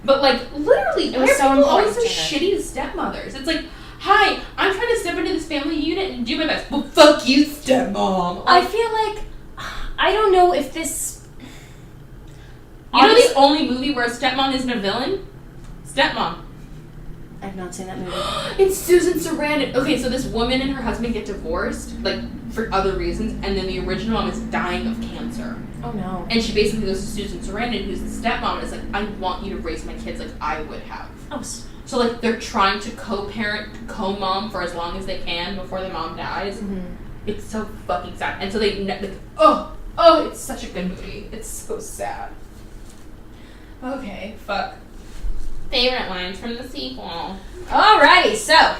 [SPEAKER 1] but like literally,
[SPEAKER 2] it was so
[SPEAKER 1] people always
[SPEAKER 2] important
[SPEAKER 1] so
[SPEAKER 2] to her.
[SPEAKER 1] shitty to stepmothers. It's like, hi, I'm trying to step into this family unit and do my best. Well, fuck you, stepmom.
[SPEAKER 2] I feel like, I don't know if this...
[SPEAKER 1] You know the only movie where a stepmom isn't a villain? Stepmom.
[SPEAKER 2] I've not seen that movie.
[SPEAKER 1] It's Susan Sarandon. Okay, so this woman and her husband get divorced, like, for other reasons, and then the original mom is dying of cancer.
[SPEAKER 2] Oh, no.
[SPEAKER 1] And she basically goes to Susan Sarandon, who's the stepmom, and is like, I want you to raise my kids like I would have.
[SPEAKER 2] Oh,
[SPEAKER 1] so, like, they're trying to co-parent, co-mom for as long as they can before their mom dies.
[SPEAKER 2] mm-hmm.
[SPEAKER 1] It's so fucking sad. And so they, like, oh, it's such a good movie. It's so sad. Okay, fuck. Favorite lines from the sequel.
[SPEAKER 2] Alrighty, so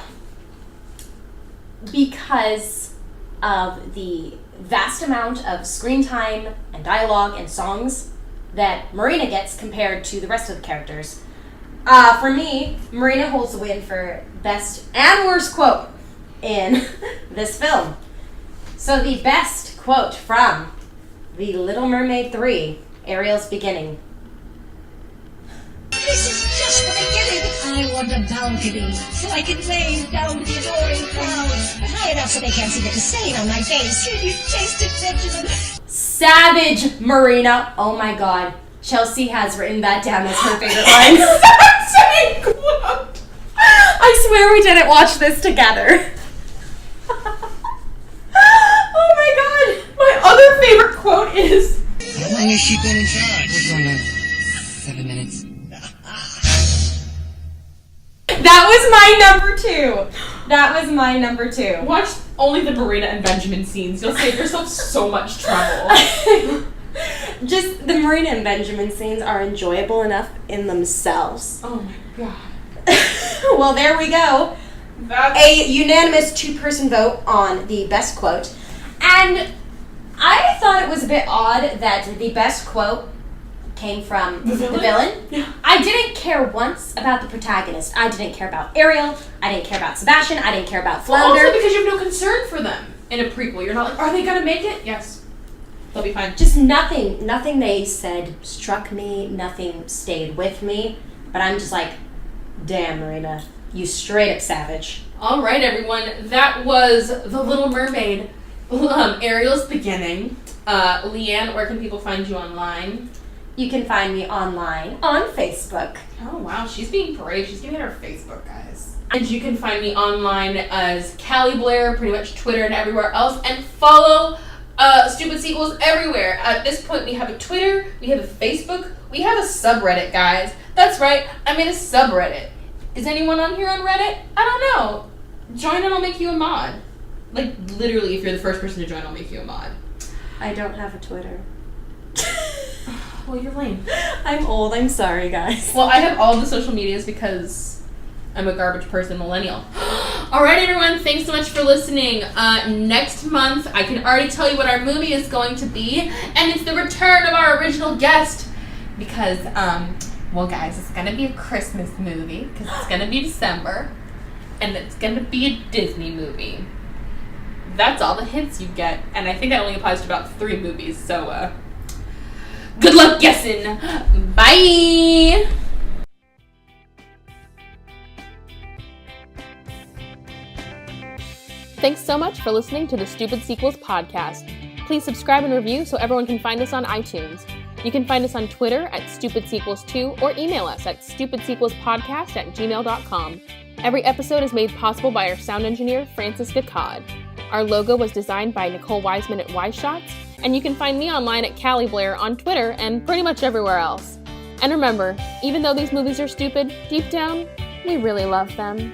[SPEAKER 2] because of the vast amount of screen time and dialogue and songs that Marina gets compared to the rest of the characters. For me, Marina holds the win for best and worst quote in this film. So the best quote from The Little Mermaid 3, Ariel's beginning.
[SPEAKER 5] This is just the beginning. I want a balcony so I can wave down to the adoring crowds. High enough so they can't see the disdain on my face. Can you taste it, Benjamin?
[SPEAKER 2] Savage, Marina. Oh my god. Chelsea has written that down as her favorite line.
[SPEAKER 1] Same quote.
[SPEAKER 2] I swear we didn't watch this together. Oh my god.
[SPEAKER 1] My other favorite quote is,
[SPEAKER 6] How long has she been in charge? 7 minutes.
[SPEAKER 2] That was my number 2. That was my number 2.
[SPEAKER 1] watch only the Marina and Benjamin scenes. You'll save yourself so much trouble.
[SPEAKER 2] Just the Marina and Benjamin scenes are enjoyable enough in themselves.
[SPEAKER 1] Oh my god.
[SPEAKER 2] Well, there we go.
[SPEAKER 1] That's...
[SPEAKER 2] A unanimous 2-person vote on the best quote. And I thought it was a bit odd that the best quote came from the villain.
[SPEAKER 1] Yeah.
[SPEAKER 2] I didn't care once about the protagonist. I didn't care about Ariel. I didn't care about Sebastian. I didn't care about Flounder.
[SPEAKER 1] Also because you have no concern for them in a prequel. You're not like, are they gonna make it? Yes. They'll be fine.
[SPEAKER 2] Just nothing they said struck me. Nothing stayed with me. But I'm just like, damn, Marina, you straight up savage.
[SPEAKER 1] All right, everyone. That was The Little Mermaid. Ariel's beginning. Liane, where can people find you online?
[SPEAKER 2] You can find me online on Facebook.
[SPEAKER 1] Oh, wow. She's being brave. She's giving her Facebook, guys. And you can find me online as Callie Blair, pretty much Twitter and everywhere else. And follow Stupid Sequels everywhere. At this point, we have a Twitter, we have a Facebook, we have a subreddit, guys. That's right. I made a subreddit. Is anyone on here on Reddit? I don't know. Join and I'll make you a mod. Like, literally, if you're the first person to join, I'll make you a mod.
[SPEAKER 2] I don't have a Twitter.
[SPEAKER 1] Well, you're lame.
[SPEAKER 2] I'm old. I'm sorry, guys.
[SPEAKER 1] Well, I have all the social medias because I'm a garbage person millennial. All right, everyone. Thanks so much for listening. Next month, I can already tell you what our movie is going to be, and it's the return of our original guest. Because, well, guys, it's going to be a Christmas movie because it's going to be December, and it's going to be a Disney movie. That's all the hints you get, and I think that only applies to about 3 movies, so, good luck guessing. Bye! Thanks so much for listening to the Stupid Sequels podcast. Please subscribe and review so everyone can find us on iTunes. You can find us on Twitter at StupidSequels2 or email us at stupidsequelspodcast@gmail.com. Every episode is made possible by our sound engineer, Francis Decod. Our logo was designed by Nicole Wiseman at Wise Shots, and you can find me online at Callie Blair on Twitter and pretty much everywhere else. And remember, even though these movies are stupid, deep down, we really love them.